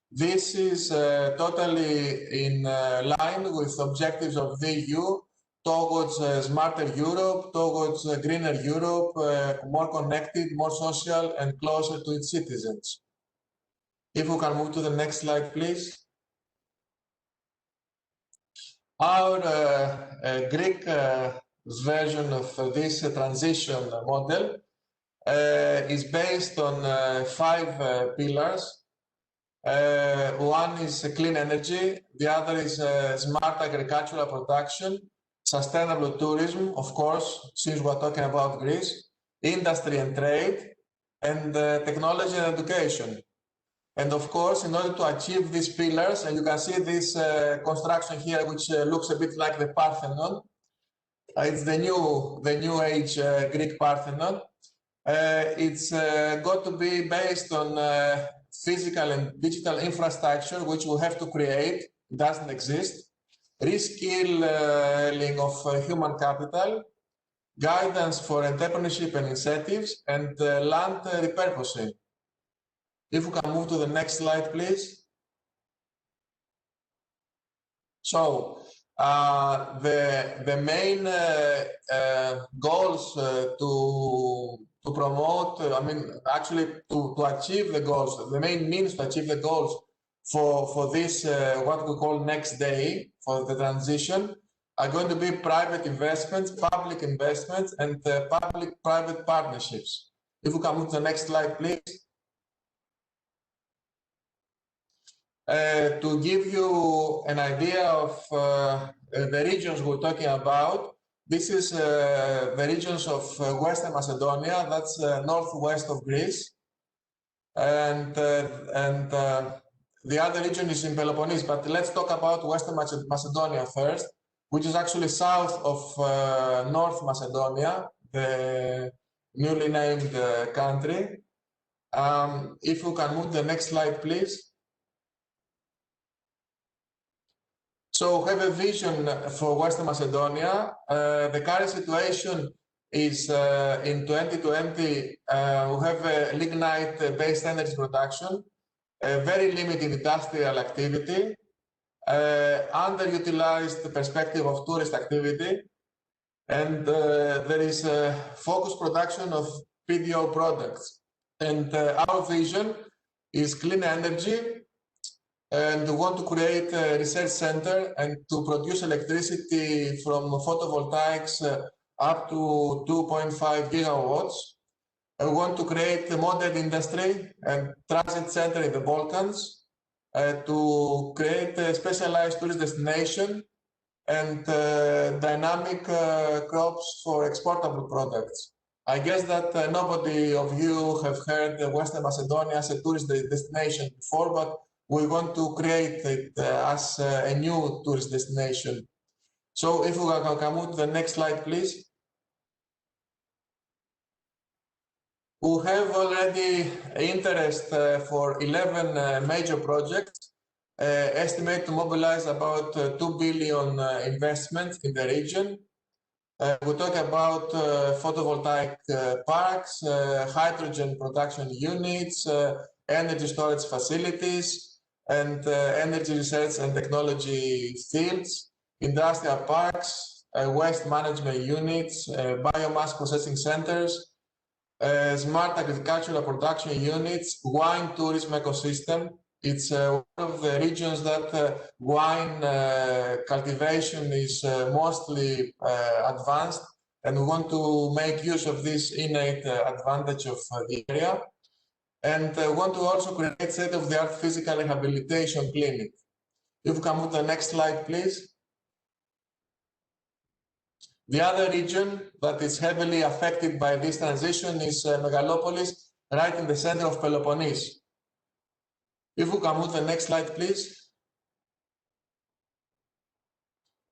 This is totally in line with objectives of the EU towards smarter Europe, towards greener Europe, more connected, more social, and closer to its citizens. If we can move to the next slide, please. Our Greek version of this transition model is based on 5 pillars. One is clean energy, the other is smart agricultural production, sustainable tourism, of course, since we're talking about Greece, industry and trade, and technology and education. And of course, in order to achieve these pillars, and you can see this construction here, which looks a bit like the Parthenon. It's the new age Greek Parthenon. It's got to be based on physical and digital infrastructure, which we have to create. It doesn't exist. Reskilling of human capital, guidance for entrepreneurship and incentives, and land repurposing. If we can move to the next slide, please. So the main goals to promote, actually to achieve the goals, the main means to achieve the goals for this, what we call next day, for the transition, are going to be private investments, public investments, and public-private partnerships. If we can move to the next slide, please. To give you an idea of the regions we're talking about, this is the regions of Western Macedonia, that's northwest of Greece, and the other region is in Peloponnese, but let's talk about Western Macedonia first, which is actually south of North Macedonia, the newly named country. If we can move the next slide, please. So we have a vision for Western Macedonia. The current situation is in 2020, we have a lignite-based energy production, a very limited industrial activity, underutilized perspective of tourist activity, and there is a focused production of PDO products. And our vision is clean energy, and we want to create a research center and to produce electricity from photovoltaics up to 2.5 gigawatts. We want to create a modern industry and transit center in the Balkans, to create a specialized tourist destination and dynamic crops for exportable products. I guess that nobody of you have heard Western Macedonia as a tourist destination before, but we want to create it as a new tourist destination. So if we can move to the next slide, please. We have already interest for 11 major projects, estimate to mobilize about 2 billion investments in the region. We talk about photovoltaic parks, hydrogen production units, energy storage facilities, and energy research and technology fields, industrial parks, waste management units, biomass processing centers, smart agricultural production units, wine tourism ecosystem. It's one of the regions that wine cultivation is mostly advanced, and we want to make use of this innate advantage of the area. And want to also create state-of-the-art physical rehabilitation clinic. If we can move to the next slide, please. The other region that is heavily affected by this transition is Megalopolis, right in the center of Peloponnese. If we can move to the next slide, please.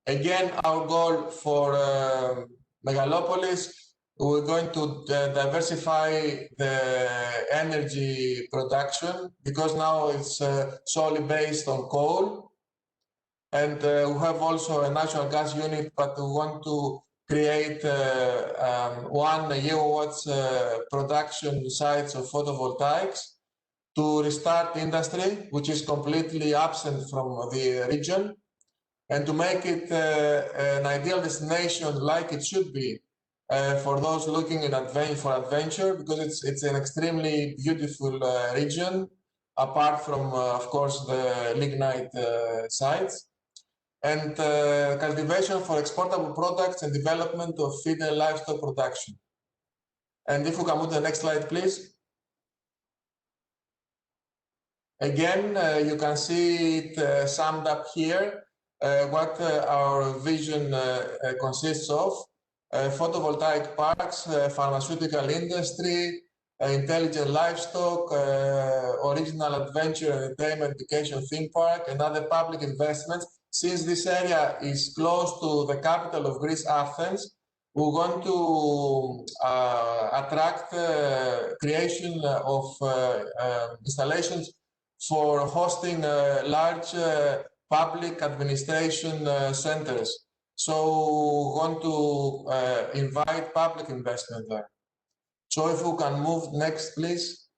Again, our goal for Megalopolis We're going to diversify the energy production because now it's solely based on coal. And we have also a natural gas unit, but we want to create 1 gigawatts production sites of photovoltaics to restart industry, which is completely absent from the region, and to make it an ideal destination like it should be for those looking for adventure, because it's an extremely beautiful region, apart from, of course, the lignite sites. And cultivation for exportable products and development of feed and livestock production. And if we can move to the next slide, please. Again, you can see it summed up here, what our vision consists of. Photovoltaic parks, pharmaceutical industry, intelligent livestock, original adventure, entertainment, education, theme park, and other public investments. Since this area is close to the capital of Greece, Athens, we want to attract creation of installations for hosting large public administration centers. So we want to invite public investment there. So if we can move next, please.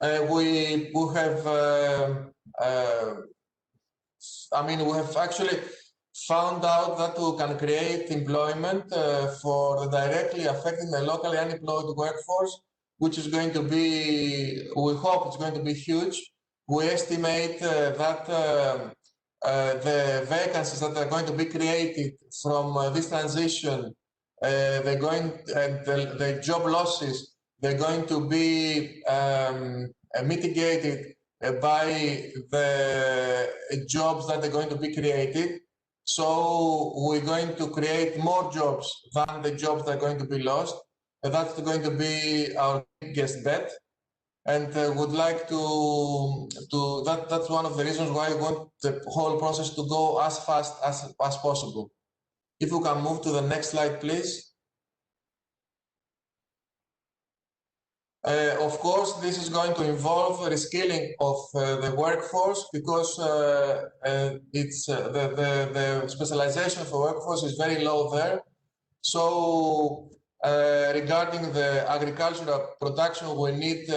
We have actually found out that we can create employment for the directly affecting the locally unemployed workforce, which is going to be, we hope it's going to be huge. We estimate that the vacancies that are going to be created from this transition, the job losses, they're going to be mitigated by the jobs that are going to be created. So we're going to create more jobs than the jobs that are going to be lost. And that's going to be our biggest bet. And would like that's one of the reasons why we want the whole process to go as fast as possible. If we can move to the next slide, please. Of course, this is going to involve reskilling of the workforce, because the specialization for workforce is very low there. So regarding the agricultural production, we need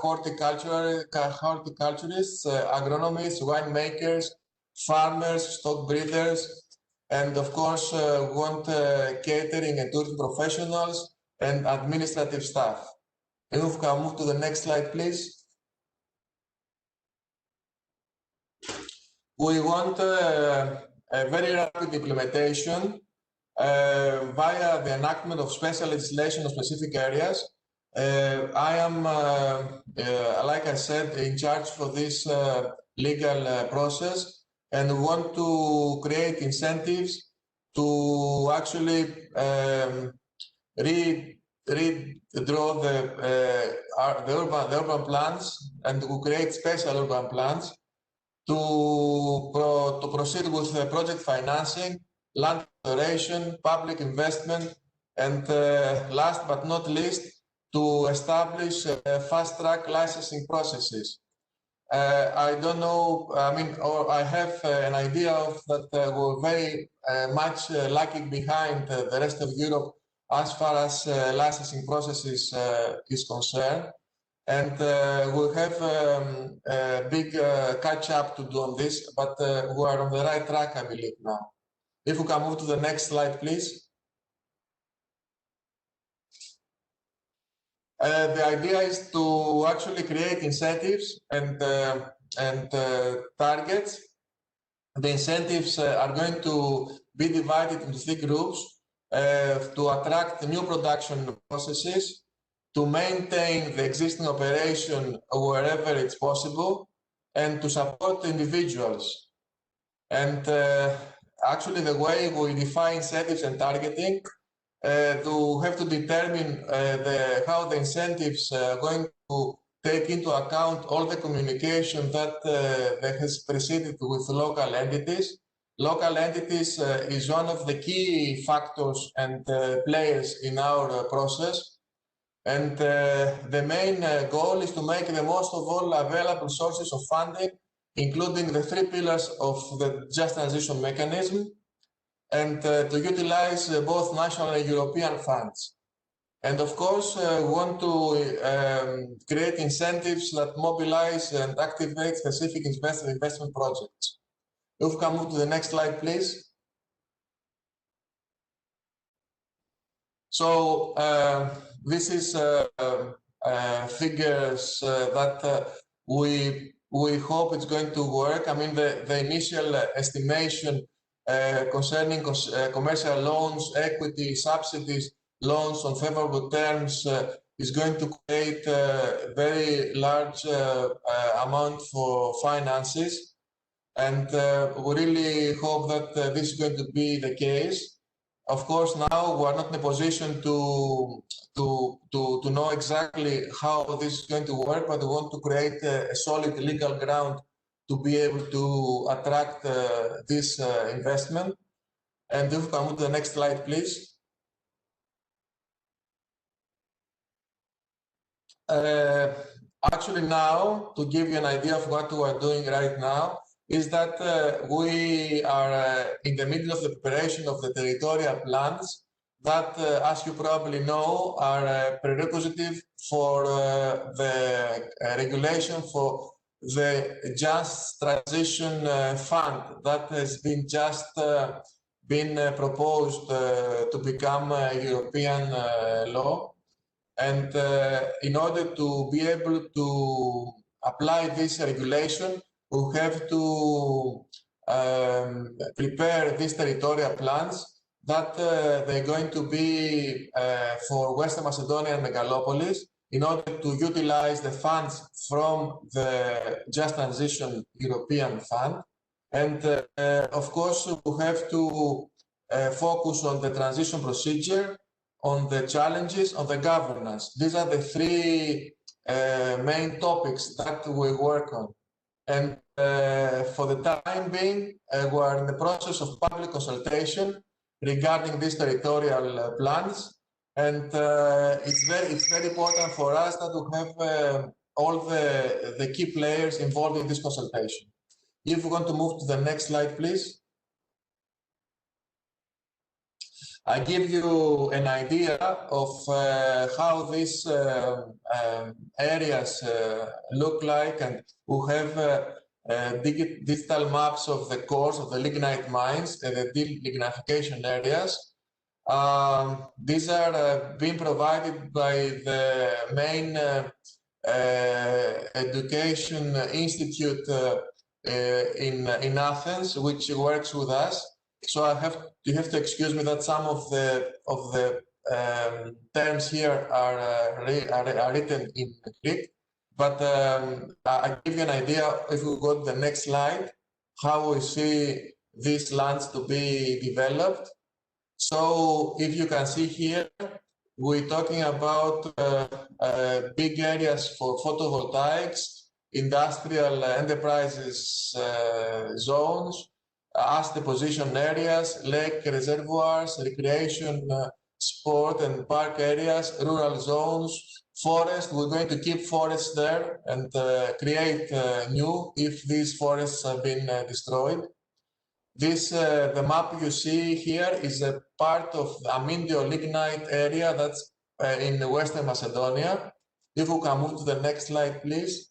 horticulturists, agronomists, winemakers, farmers, stock breeders, and of course we want catering and tourism professionals and administrative staff. And if we can move to the next slide, please. We want a very rapid implementation via the enactment of special legislation of specific areas. I am, like I said, in charge for this legal process, and we want to create incentives to actually redraw the urban plans, and to create special urban plans to proceed with project financing, land exploration, public investment, and last but not least, to establish fast-track licensing processes. I don't know, or I have an idea of that we're very much lagging behind the rest of Europe as far as licensing processes is concerned. And we'll have a big catch-up to do on this, but we are on the right track, I believe, now. If we can move to the next slide, please. The idea is to actually create incentives and targets. The incentives are going to be divided into 3 groups to attract new production processes, to maintain the existing operation wherever it's possible, and to support individuals. And actually, the way we define incentives and targeting, to have to determine how the incentives are going to take into account all the communication that has preceded with local entities, local entities is one of the key factors and players in our process. And the main goal is to make the most of all available sources of funding, including the three pillars of the Just Transition Mechanism, and to utilize both national and European funds. And of course, we want to create incentives that mobilize and activate specific investment projects. If we can move to the next slide, please. So this is figures that we hope it's going to work. I mean, the initial estimation concerning commercial loans, equity, subsidies, loans on favorable terms is going to create a very large amount for finances. And we really hope that this is going to be the case. Of course, now we are not in a position to know exactly how this is going to work, but we want to create a solid legal ground to be able to attract this investment. And if we can move to the next slide, please. Actually now, to give you an idea of what we are doing right now, is that we are in the middle of the preparation of the territorial plans that, as you probably know, are a prerequisite for the regulation for the Just Transition Fund that has been just been proposed to become a European law. And in order to be able to apply this regulation, we have to prepare these territorial plans that they're going to be for Western Macedonia and Megalopolis in order to utilize the funds from the Just Transition European Fund. And of course, we have to focus on the transition procedure, on the challenges, on the governance. These are the three main topics that we work on. And for the time being, we are in the process of public consultation regarding these territorial plans. And it's very important for us that we have all the key players involved in this consultation. If we want to move to the next slide, please. I give you an idea of how these areas look like, and we have digital maps of the cores of the lignite mines and the delignification areas. These are being provided by the main education institute in Athens, which works with us. So you have to excuse me that some of the terms here are written in Greek, but I give you an idea, if we go to the next slide, how we see these lands to be developed. So if you can see here, we're talking about big areas for photovoltaics, industrial enterprises zones, as the position areas, lake reservoirs, recreation, sport and park areas, rural zones, forest. We're going to keep forests there and create new if these forests have been destroyed. This, the map you see here is a part of the Amindio lignite area that's in Western Macedonia. If we can move to the next slide, please.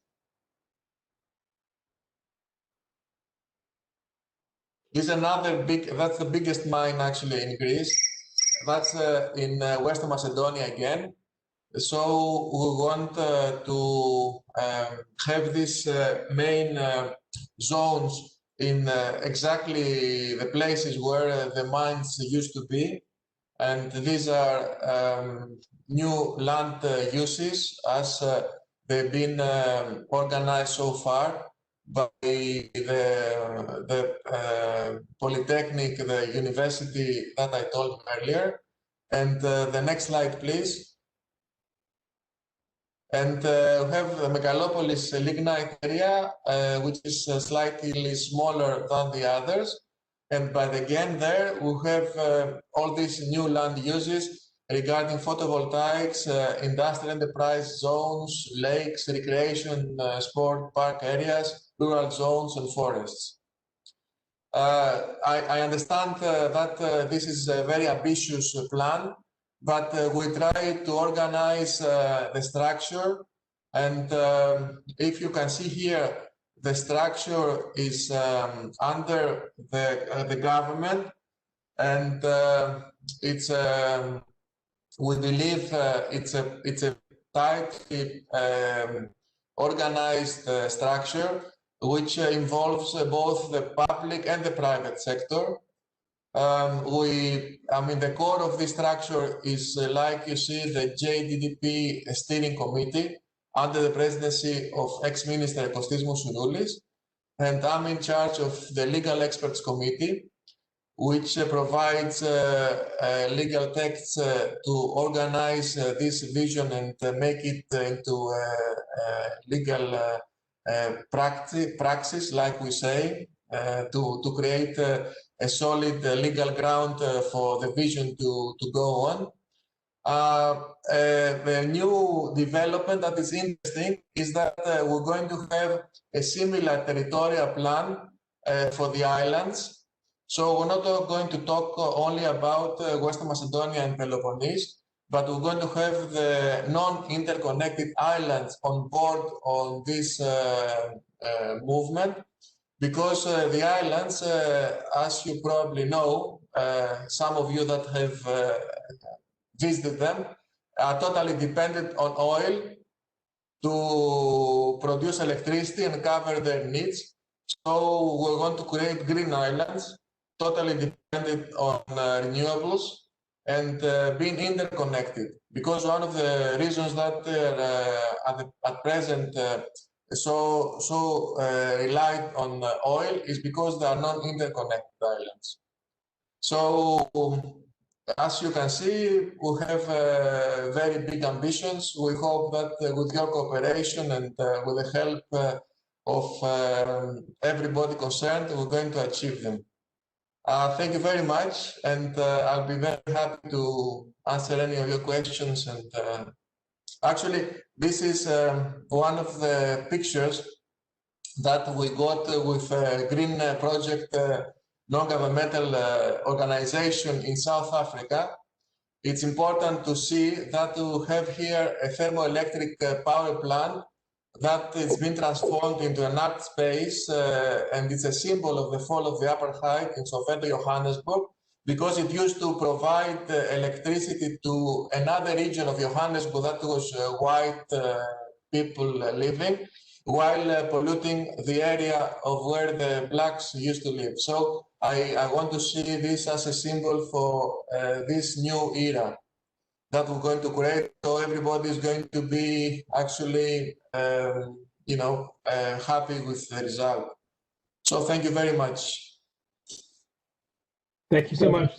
Is another big, that's the biggest mine actually in Greece. That's in Western Macedonia again. So we want to have these main zones in exactly the places where the mines used to be. And these are new land uses as they've been organized so far by the Polytechnic, the university that I told earlier. And the next slide, please. And we have the Megalopolis lignite area, which is slightly smaller than the others. And by the again there, we have all these new land uses regarding photovoltaics, industrial enterprise zones, lakes, recreation, sport park areas, rural zones, and forests. I understand that this is a very ambitious plan, but we try to organize the structure. And if you can see here, the structure is under the government, and it's we believe it's a tightly organized structure which involves both the public and the private sector. The core of this structure is like you see the JDDP steering committee under the presidency of ex-minister Kostis Mousouroulis, and I'm in charge of the legal experts committee, which provides legal texts to organize this vision and make it into legal praxis, like we say, to create a solid legal ground for the vision to go on. The new development that is interesting is that we're going to have a similar territorial plan for the islands. So we're not going to talk only about Western Macedonia and Peloponnese, but we're going to have the non-interconnected islands on board on this movement, because the islands, as you probably know, some of you that have visited them, are totally dependent on oil to produce electricity and cover their needs. So we're going to create green islands, totally dependent on renewables and being interconnected. Because one of the reasons that at present so relied on oil is because they are non-interconnected islands. So as you can see, we have very big ambitions. We hope that with your cooperation and with the help of everybody concerned, we're going to achieve them. Thank you very much, and I'll be very happy to answer any of your questions. And actually, this is one of the pictures that we got with Green Project non-governmental organization in South Africa. It's important to see that we have here a thermoelectric power plant that has been transformed into an art space, and it's a symbol of the fall of the apartheid in Soweto, Johannesburg, because it used to provide electricity to another region of Johannesburg that was white people living, while polluting the area of where the blacks used to live. So I want to see this as a symbol for this new era that we're going to create. So everybody is going to be actually, happy with the result. So thank you very much. Thank you so much.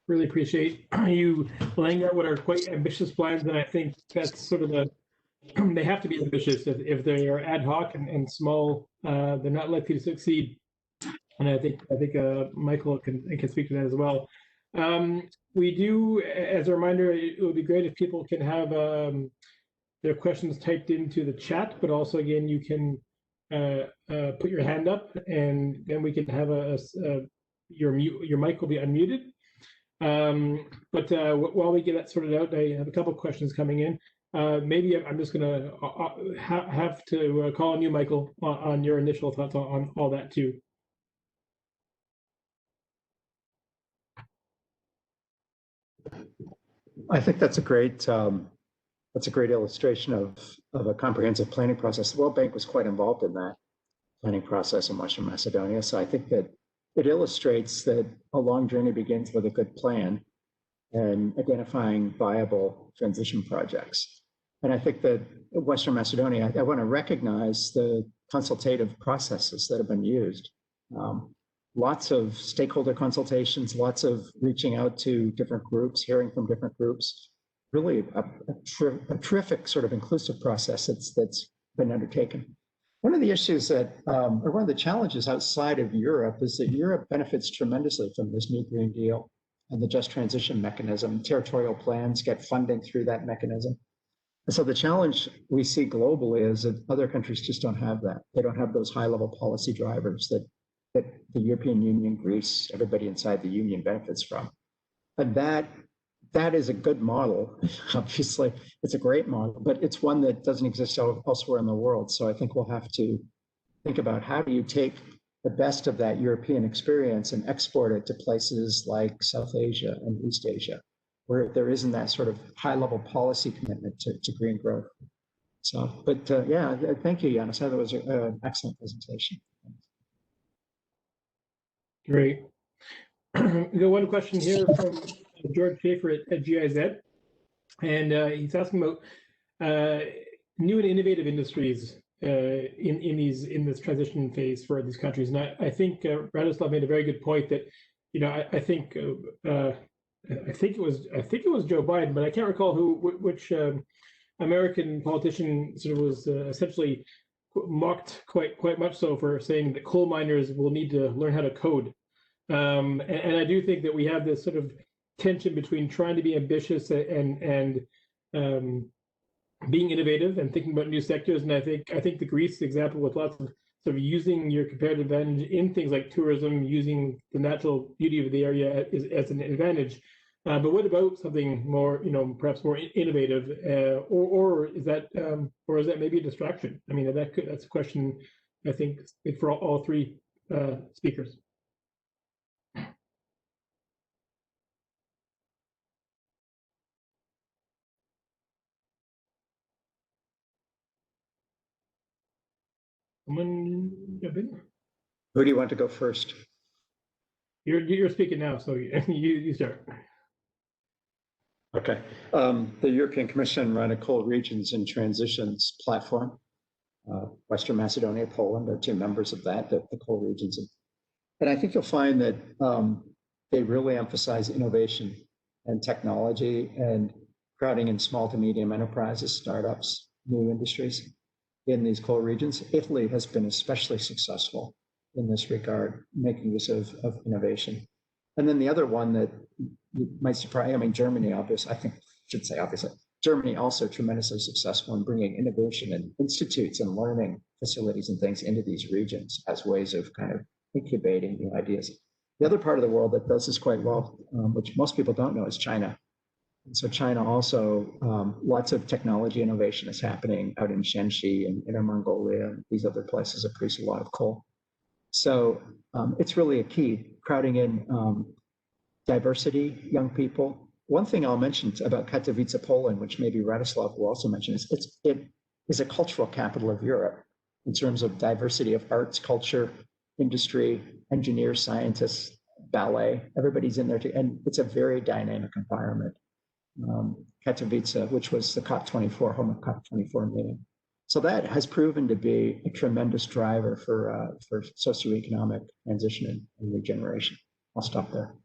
Really appreciate you laying out what are quite ambitious plans, and I think that's sort of they have to be ambitious. If they are ad hoc and small, they're not likely to succeed. And I think Michael can speak to that as well. We do, as a reminder, it would be great if people can have their questions typed into the chat, but also, again, you can put your hand up, and then we can have your mic will be unmuted. But while we get that sorted out, I have a couple of questions coming in. Maybe I'm just going to have to call on you, Michael, on your initial thoughts on all that too. I think that's a great illustration of a comprehensive planning process. The World Bank was quite involved in that planning process in Western Macedonia. So I think that it illustrates that a long journey begins with a good plan and identifying viable transition projects. And I think that Western Macedonia, I want to recognize the consultative processes that have been used. Lots of stakeholder consultations, lots of reaching out to different groups, hearing from different groups. Really a terrific sort of inclusive process that's been undertaken. One of the issues that, or one of the challenges outside of Europe is that Europe benefits tremendously from this new Green Deal and the just transition mechanism. Territorial plans get funding through that mechanism. And so the challenge we see globally is that other countries just don't have that. They don't have those high-level policy drivers that the European Union, Greece, everybody inside the Union benefits from. And that is a good model. Obviously, it's a great model, but it's one that doesn't exist elsewhere in the world. So I think we'll have to think about how do you take the best of that European experience and export it to places like South Asia and East Asia, where there isn't that sort of high-level policy commitment to green growth. So, but yeah, thank you, Yanis. I thought it was an excellent presentation. Great. We got one question here from George Schaefer at GIZ, and he's asking about new and innovative industries in this transition phase for these countries. And I think Radoslav made a very good point that, you know, I think it was Joe Biden, but I can't recall which American politician sort of was essentially mocked quite much so for saying that coal miners will need to learn how to code. And I do think that we have this sort of tension between trying to be ambitious and being innovative and thinking about new sectors. And I think the Greece example with lots of sort of using your comparative advantage in things like tourism, using the natural beauty of the area as an advantage. But what about something more, you know, perhaps more innovative, or is that maybe a distraction? I mean, that's a question I think for all three speakers. Someone jump in? Who do you want to go first? You're speaking now, so you start. Okay. The European Commission ran a coal regions and transitions platform. Western Macedonia, Poland are two members of that, the coal regions. And I think you'll find that they really emphasize innovation and technology and crowding in small to medium enterprises, startups, new industries in these coal regions. Italy has been especially successful in this regard, making use of innovation. And then the other one that might surprise, I mean, Germany, obviously, I think, should say obviously, Germany also tremendously successful in bringing innovation and institutes and learning facilities and things into these regions as ways of kind of incubating new ideas. The other part of the world that does this quite well, which most people don't know, is China. And so China also, lots of technology innovation is happening out in Shanxi and Inner Mongolia and these other places that produce a lot of coal. So it's really a key, crowding in diversity, young people. One thing I'll mention about Katowice, Poland, which maybe Radoslav will also mention, is it is a cultural capital of Europe in terms of diversity of arts, culture, industry, engineers, scientists, ballet. Everybody's in there too, and it's a very dynamic environment. Katowice, which was the COP24, home of COP24 meeting. So that has proven to be a tremendous driver for socioeconomic transition and regeneration. I'll stop there.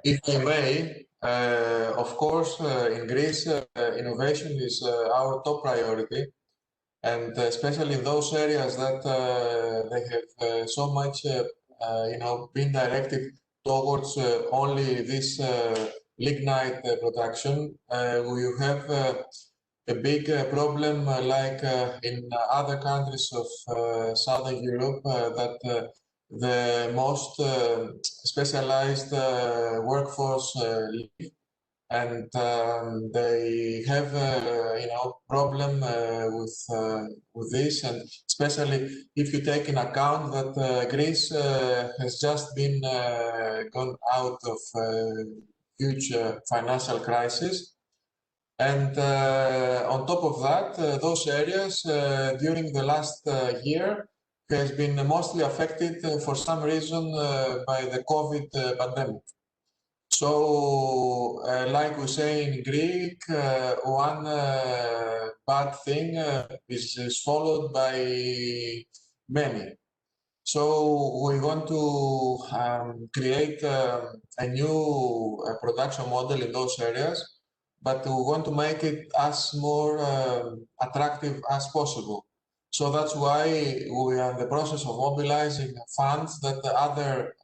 If I may, of course, in Greece, innovation is our top priority, and especially in those areas that they have so much, been directed towards only this lignite production. We have a big problem, like in other countries of Southern Europe, that the most specialized workforce leave, and they have problem with this, and especially if you take in account that Greece has just been gone out of huge financial crisis. And on top of that, those areas during the last year has been mostly affected for some reason by the COVID pandemic. So, like we say in Greek, one bad thing is followed by many. So we want to create a new production model in those areas but we want to make it as more attractive as possible. So that's why we are in the process of mobilizing funds that the other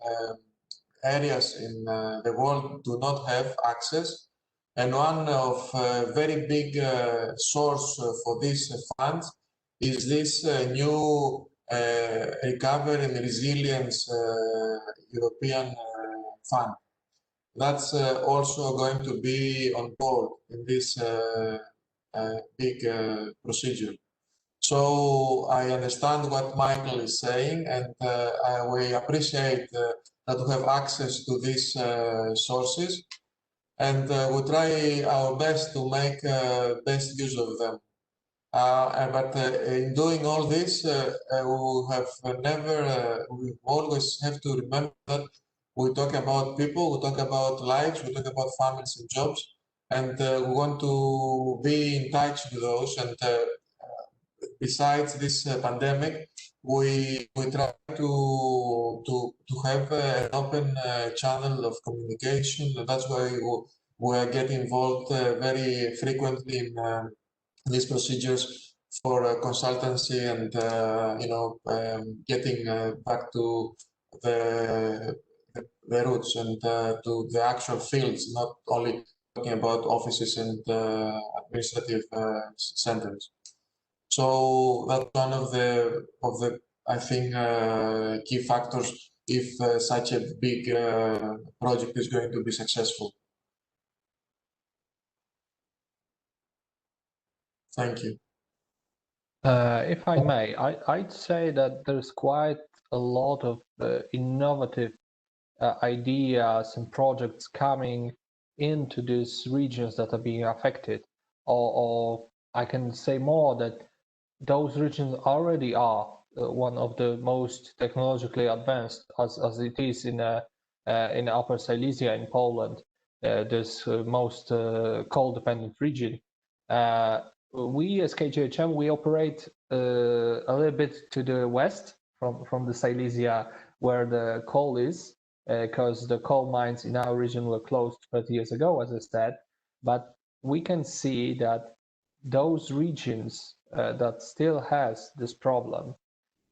areas in the world do not have access. And one of very big source for these funds is this new Recovery and Resilience European Fund. That's also going to be on board in this big procedure. So I understand what Michael is saying, and we appreciate that we have access to these sources, and we try our best to make best use of them. But in doing all this, we always have to remember that we talk about people, we talk about lives, we talk about families and jobs, and we want to be in touch with those. And besides this pandemic, we try to have an open channel of communication. And that's why we are getting involved very frequently in these procedures for consultancy and getting back to the roots and to the actual fields, not only talking about offices and administrative centers. So that's one of the I think key factors if such a big project is going to be successful. Thank you. If I may, I'd say that there's quite a lot of innovative ideas and projects coming into these regions that are being affected, or I can say more that those regions already are one of the most technologically advanced, as it is in Upper Silesia in Poland, this most coal-dependent region. We as KGHM, we operate a little bit to the west from the Silesia where the coal is, because the coal mines in our region were closed 30 years ago, as I said. But we can see that those regions that still has this problem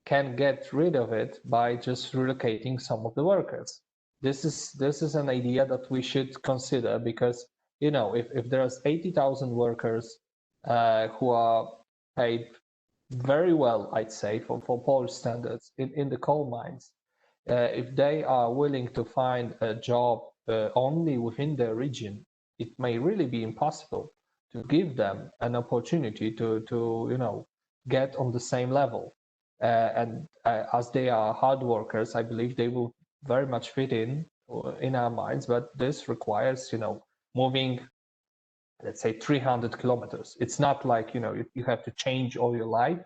can get rid of it by just relocating some of the workers. This is an idea that we should consider, because if there's 80,000 workers who are paid very well, I'd say, for Polish standards in the coal mines, if they are willing to find a job only within their region, it may really be impossible to give them an opportunity to get on the same level. And as they are hard workers, I believe they will very much fit in our minds. But this requires moving, let's say, 300 kilometers. It's not like you have to change all your life.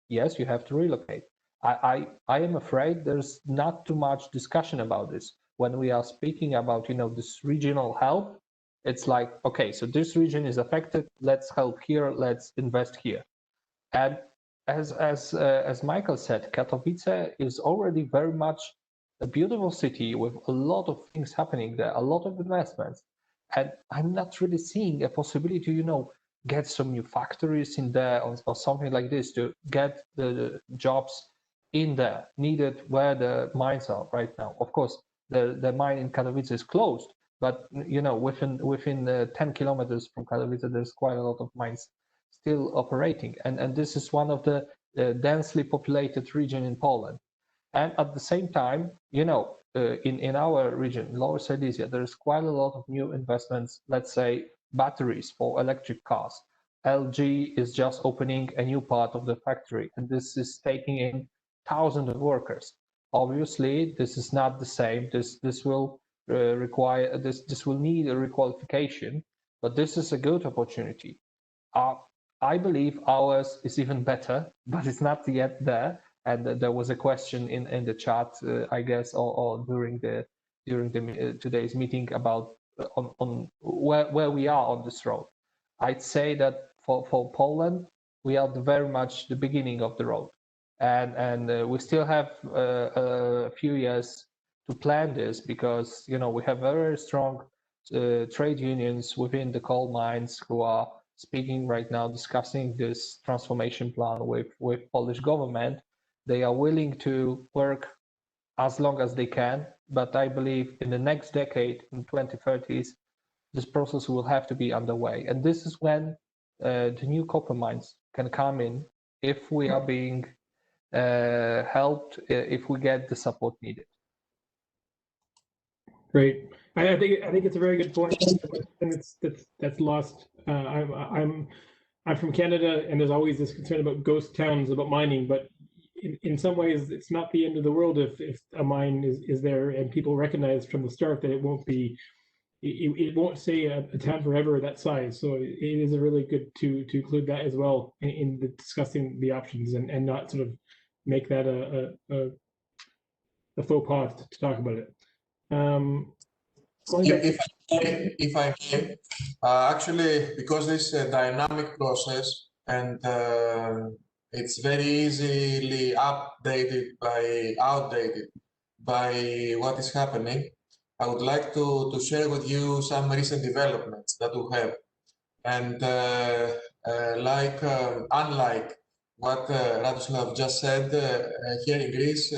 Yes, you have to relocate. I am afraid there's not too much discussion about this when we are speaking about this regional help. It's like, okay, so this region is affected, let's help here, let's invest here. And as Michael said, Katowice is already very much a beautiful city with a lot of things happening there, a lot of investments. And I'm not really seeing a possibility to get some new factories in there or something like this, to get the jobs in there needed where the mines are right now. Of course, the mine in Katowice is closed, but within 10 kilometers from Katowice, there's quite a lot of mines still operating, and this is one of the densely populated region in Poland. And at the same time, in our region, Lower Silesia, there's quite a lot of new investments, let's say batteries for electric cars. LG is just opening a new part of the factory, and this is taking in thousands of workers. Obviously, this is not the same. This will require this will need a requalification, but this is a good opportunity. I believe ours is even better, but it's not yet there. And there was a question in the chat, I guess, or during today's meeting about on where we are on this road. I'd say that for Poland, we are very much the beginning of the road, and we still have a few years to plan this, because we have a very strong trade unions within the coal mines who are speaking right now, discussing this transformation plan with Polish government. They are willing to work as long as they can, but I believe in the next decade, in 2030s, this process will have to be underway. And this is when the new copper mines can come in if we are being helped, if we get the support needed. Great. I think it's a very good point, and that's lost. I'm from Canada, and there's always this concern about ghost towns about mining, but in some ways, it's not the end of the world if a mine is there and people recognize from the start that it won't be, it won't stay a town forever that size. So it is a really good to include that as well in the discussing the options and not sort of make that a faux pas to talk about it. If I may, actually, because this is a dynamic process and it's very easily outdated by what is happening, I would like to share with you some recent developments that we have. And unlike what Radoslav just said, here in Greece,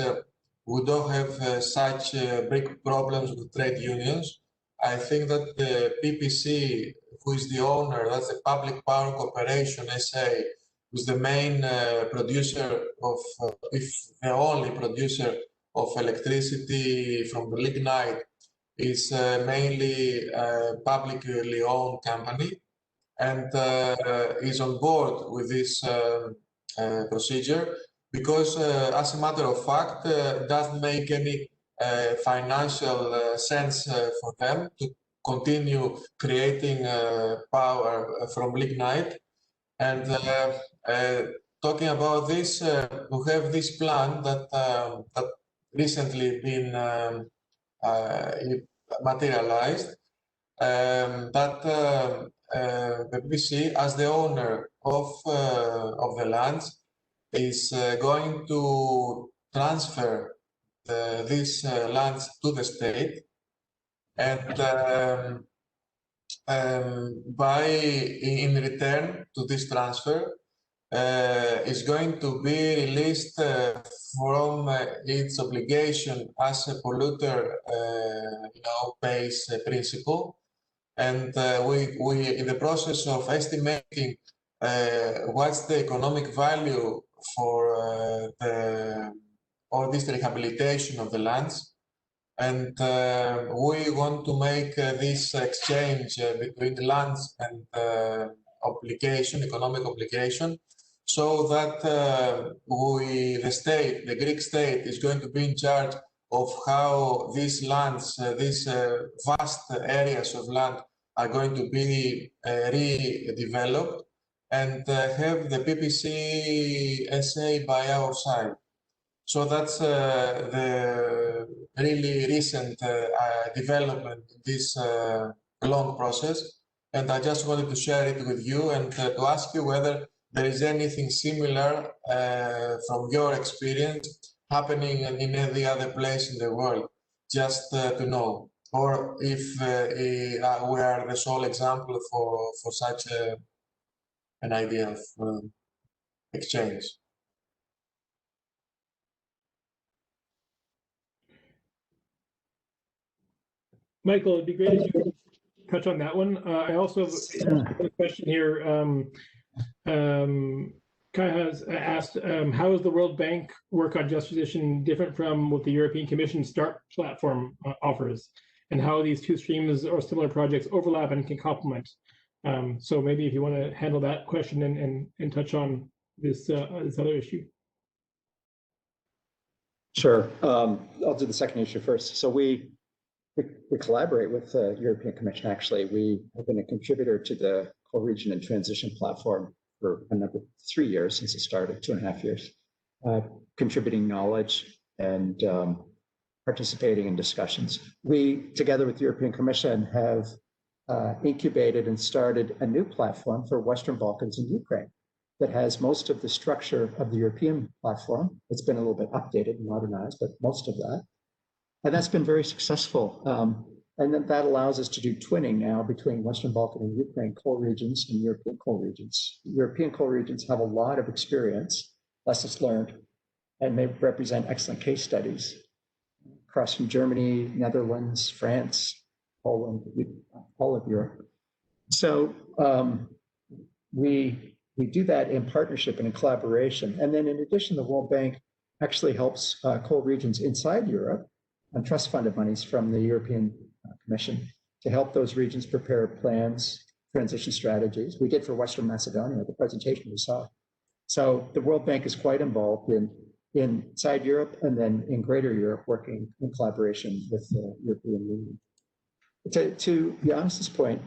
we don't have such big problems with trade unions. I think that the PPC, who is the owner, that's the Public Power Corporation SA, who's the main producer of, if the only producer of electricity from the lignite, is mainly a publicly owned company and is on board with this procedure because, as a matter of fact, doesn't make any financial sense for them to continue creating power from lignite. And talking about this, we have this plan that recently been materialized, that the BBC, as the owner of the lands, is going to transfer these lands to the state, and in return to this transfer, is going to be released from its obligation as a polluter, pays principle. And we in the process of estimating what's the economic value for all this rehabilitation of the lands. And we want to make this exchange between the lands and economic obligation, so that the Greek state is going to be in charge of how these lands, these vast areas of land are going to be redeveloped, and have the PPC SA by our side. So that's the really recent development in this long process. And I just wanted to share it with you and to ask you whether there is anything similar from your experience happening in any other place in the world, just to know, or if we are the sole example for such an idea of exchange. Michael, it'd be great if you could touch on that one. I also have a question here. Kai has asked, how is the World Bank work on just transition different from what the European Commission START platform offers? And how these two streams or similar projects overlap and can complement? So maybe if you want to handle that question and touch on this other issue. Sure. I'll do the second issue first. So we collaborate with the European Commission, actually. We have been a contributor to the Co-Region and Transition Platform for 3 years since it started, 2.5 years, contributing knowledge and participating in discussions. We, together with the European Commission, have incubated and started a new platform for Western Balkans and Ukraine that has most of the structure of the European platform. It's been a little bit updated and modernized, but most of that. And that's been very successful. And then that allows us to do twinning now between Western Balkan and Ukraine coal regions and European coal regions. European coal regions have a lot of experience, lessons learned, and they represent excellent case studies across from Germany, Netherlands, France, Poland, all of Europe. So we do that in partnership and in collaboration. And then in addition, the World Bank actually helps coal regions inside Europe on trust-funded monies from the European Commission to help those regions prepare plans, transition strategies. We did for Western Macedonia, the presentation we saw. So the World Bank is quite involved inside Europe and then in Greater Europe, working in collaboration with the European Union. To Yannis's point,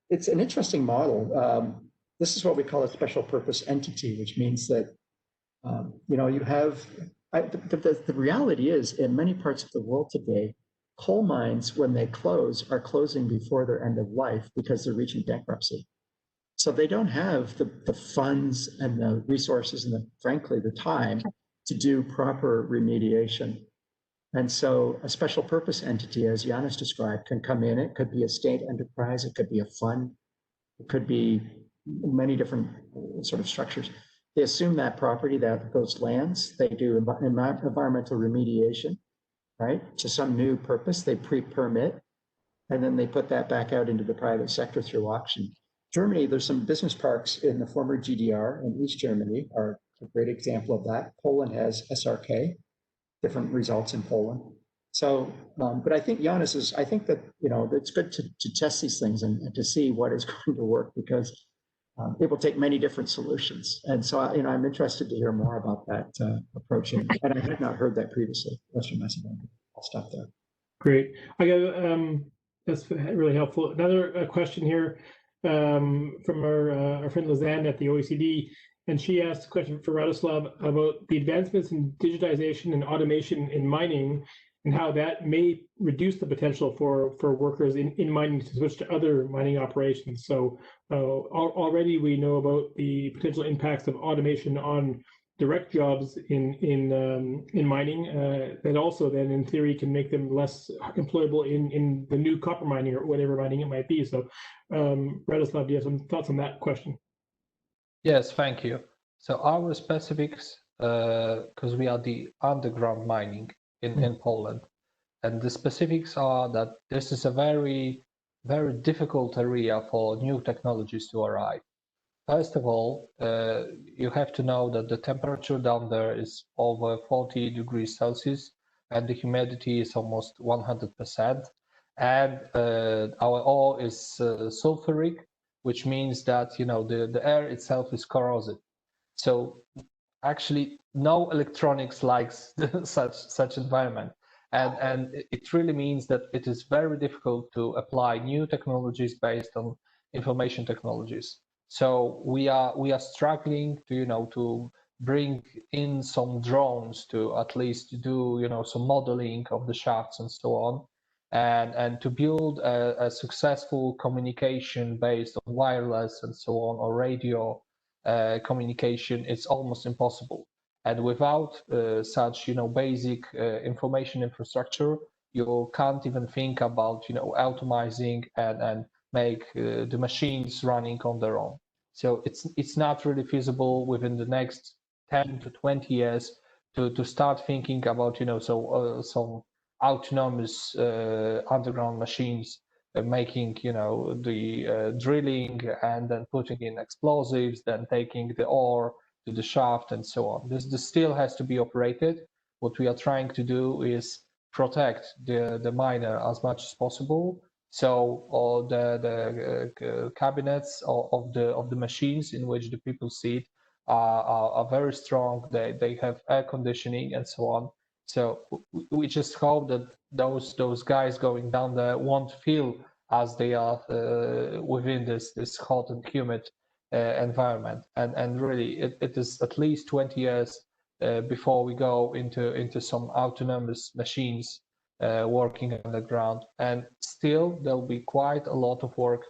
it's an interesting model. This is what we call a special purpose entity, which means that you have the reality is in many parts of the world today, coal mines, when they close, are closing before their end of life because they're reaching bankruptcy. So they don't have the funds and the resources and frankly the time to do proper remediation. And so a special purpose entity, as Yannis described, can come in. It could be a state enterprise, it could be a fund, it could be many different sort of structures. They assume that property, those lands, they do environmental remediation, right, to some new purpose. They pre-permit, and then they put that back out into the private sector through auction. Germany, there's some business parks in the former GDR in East Germany are a great example of that. Poland has SRK, different results in Poland. So, but I think Yannis I think that, it's good to test these things and to see what is going to work, because it will take many different solutions. And so, I'm interested to hear more about that approach. And I had not heard that previously, Western Macedonia. I'll stop there. Great. I got that's really helpful. Another question here from our friend Lizanne at the OECD, and she asked a question for Radoslav about the advancements in digitization and automation in mining, and how that may reduce the potential for workers in mining to switch to other mining operations. So already we know about the potential impacts of automation on direct jobs in mining, that also then in theory can make them less employable in the new copper mining or whatever mining it might be. So Radoslav, do you have some thoughts on that question? Yes, thank you. So our specifics, because we are the underground mining in Poland, and the specifics are that this is a very, very difficult area for new technologies to arrive. First of all, you have to know that the temperature down there is over 40 degrees Celsius, and the humidity is almost 100%. And our ore is sulfuric, which means that the air itself is corrosive. So actually, no electronics likes such environment, and it really means that it is very difficult to apply new technologies based on information technologies. So we are struggling to to bring in some drones to at least do some modeling of the shafts and so on, and to build a successful communication based on wireless and so on, or radio communication. It's almost impossible. And without such basic information infrastructure, you can't even think about automizing and make the machines running on their own. So it's not really feasible within the next 10 to 20 years to start thinking about some autonomous underground machines making the drilling and then putting in explosives, then taking the ore to the shaft and so on. This still has to be operated. What we are trying to do is protect the miner as much as possible. So all the cabinets of the machines in which the people sit are very strong. They have air conditioning and so on. So we just hope that those guys going down there won't feel as they are within this hot and humid environment. And really, it is at least 20 years before we go into some autonomous machines working underground. And still, there'll be quite a lot of work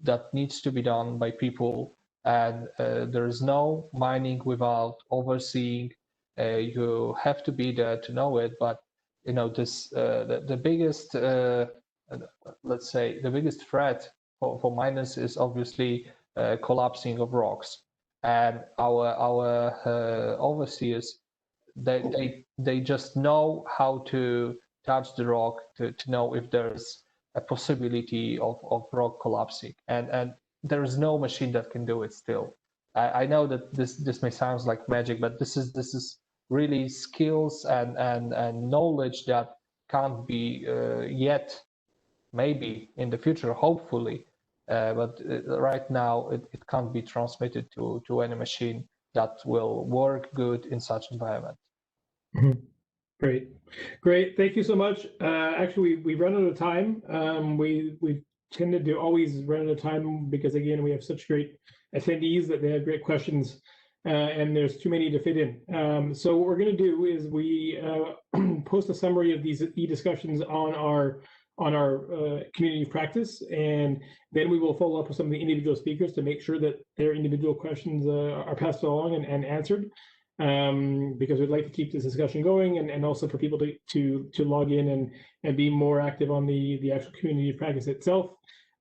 that needs to be done by people. And there is no mining without overseeing. You have to be there to know it. But the biggest let's say, the biggest threat for miners is obviously collapsing of rocks. And our overseers, they just know how to touch the rock to know if there's a possibility of rock collapsing. And there is no machine that can do it still. I know that this may sound like magic, but this is really skills and knowledge that can't be yet, maybe in the future, hopefully, but right now it can't be transmitted to any machine that will work good in such environment. Great. Thank you so much. Actually, we run out of time. We tended to always run out of time because, again, we have such great attendees that they have great questions, and there's too many to fit in. So what we're going to do is we post a summary of these e-discussions on our community of practice, and then we will follow up with some of the individual speakers to make sure that their individual questions are passed along and answered. Because we'd like to keep this discussion going, and also for people to log in and be more active on the actual community of practice itself.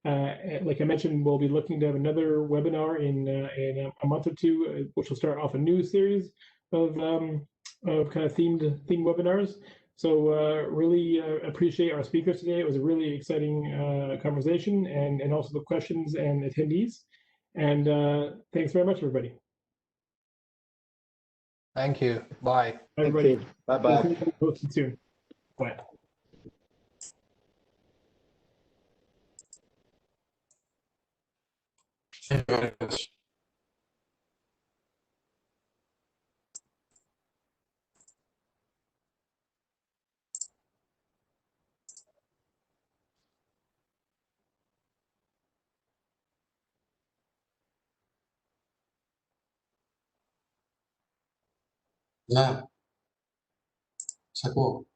Like I mentioned, we'll be looking to have another webinar in a month or two, which will start off a new series of kind of themed webinars. So really appreciate our speakers today. It was a really exciting conversation, and also the questions and attendees. And thanks very much, everybody. Thank you. Bye. Everybody. Bye-bye. Posted soon. Bye. Thank you very much. Ναι, σ' ακούω.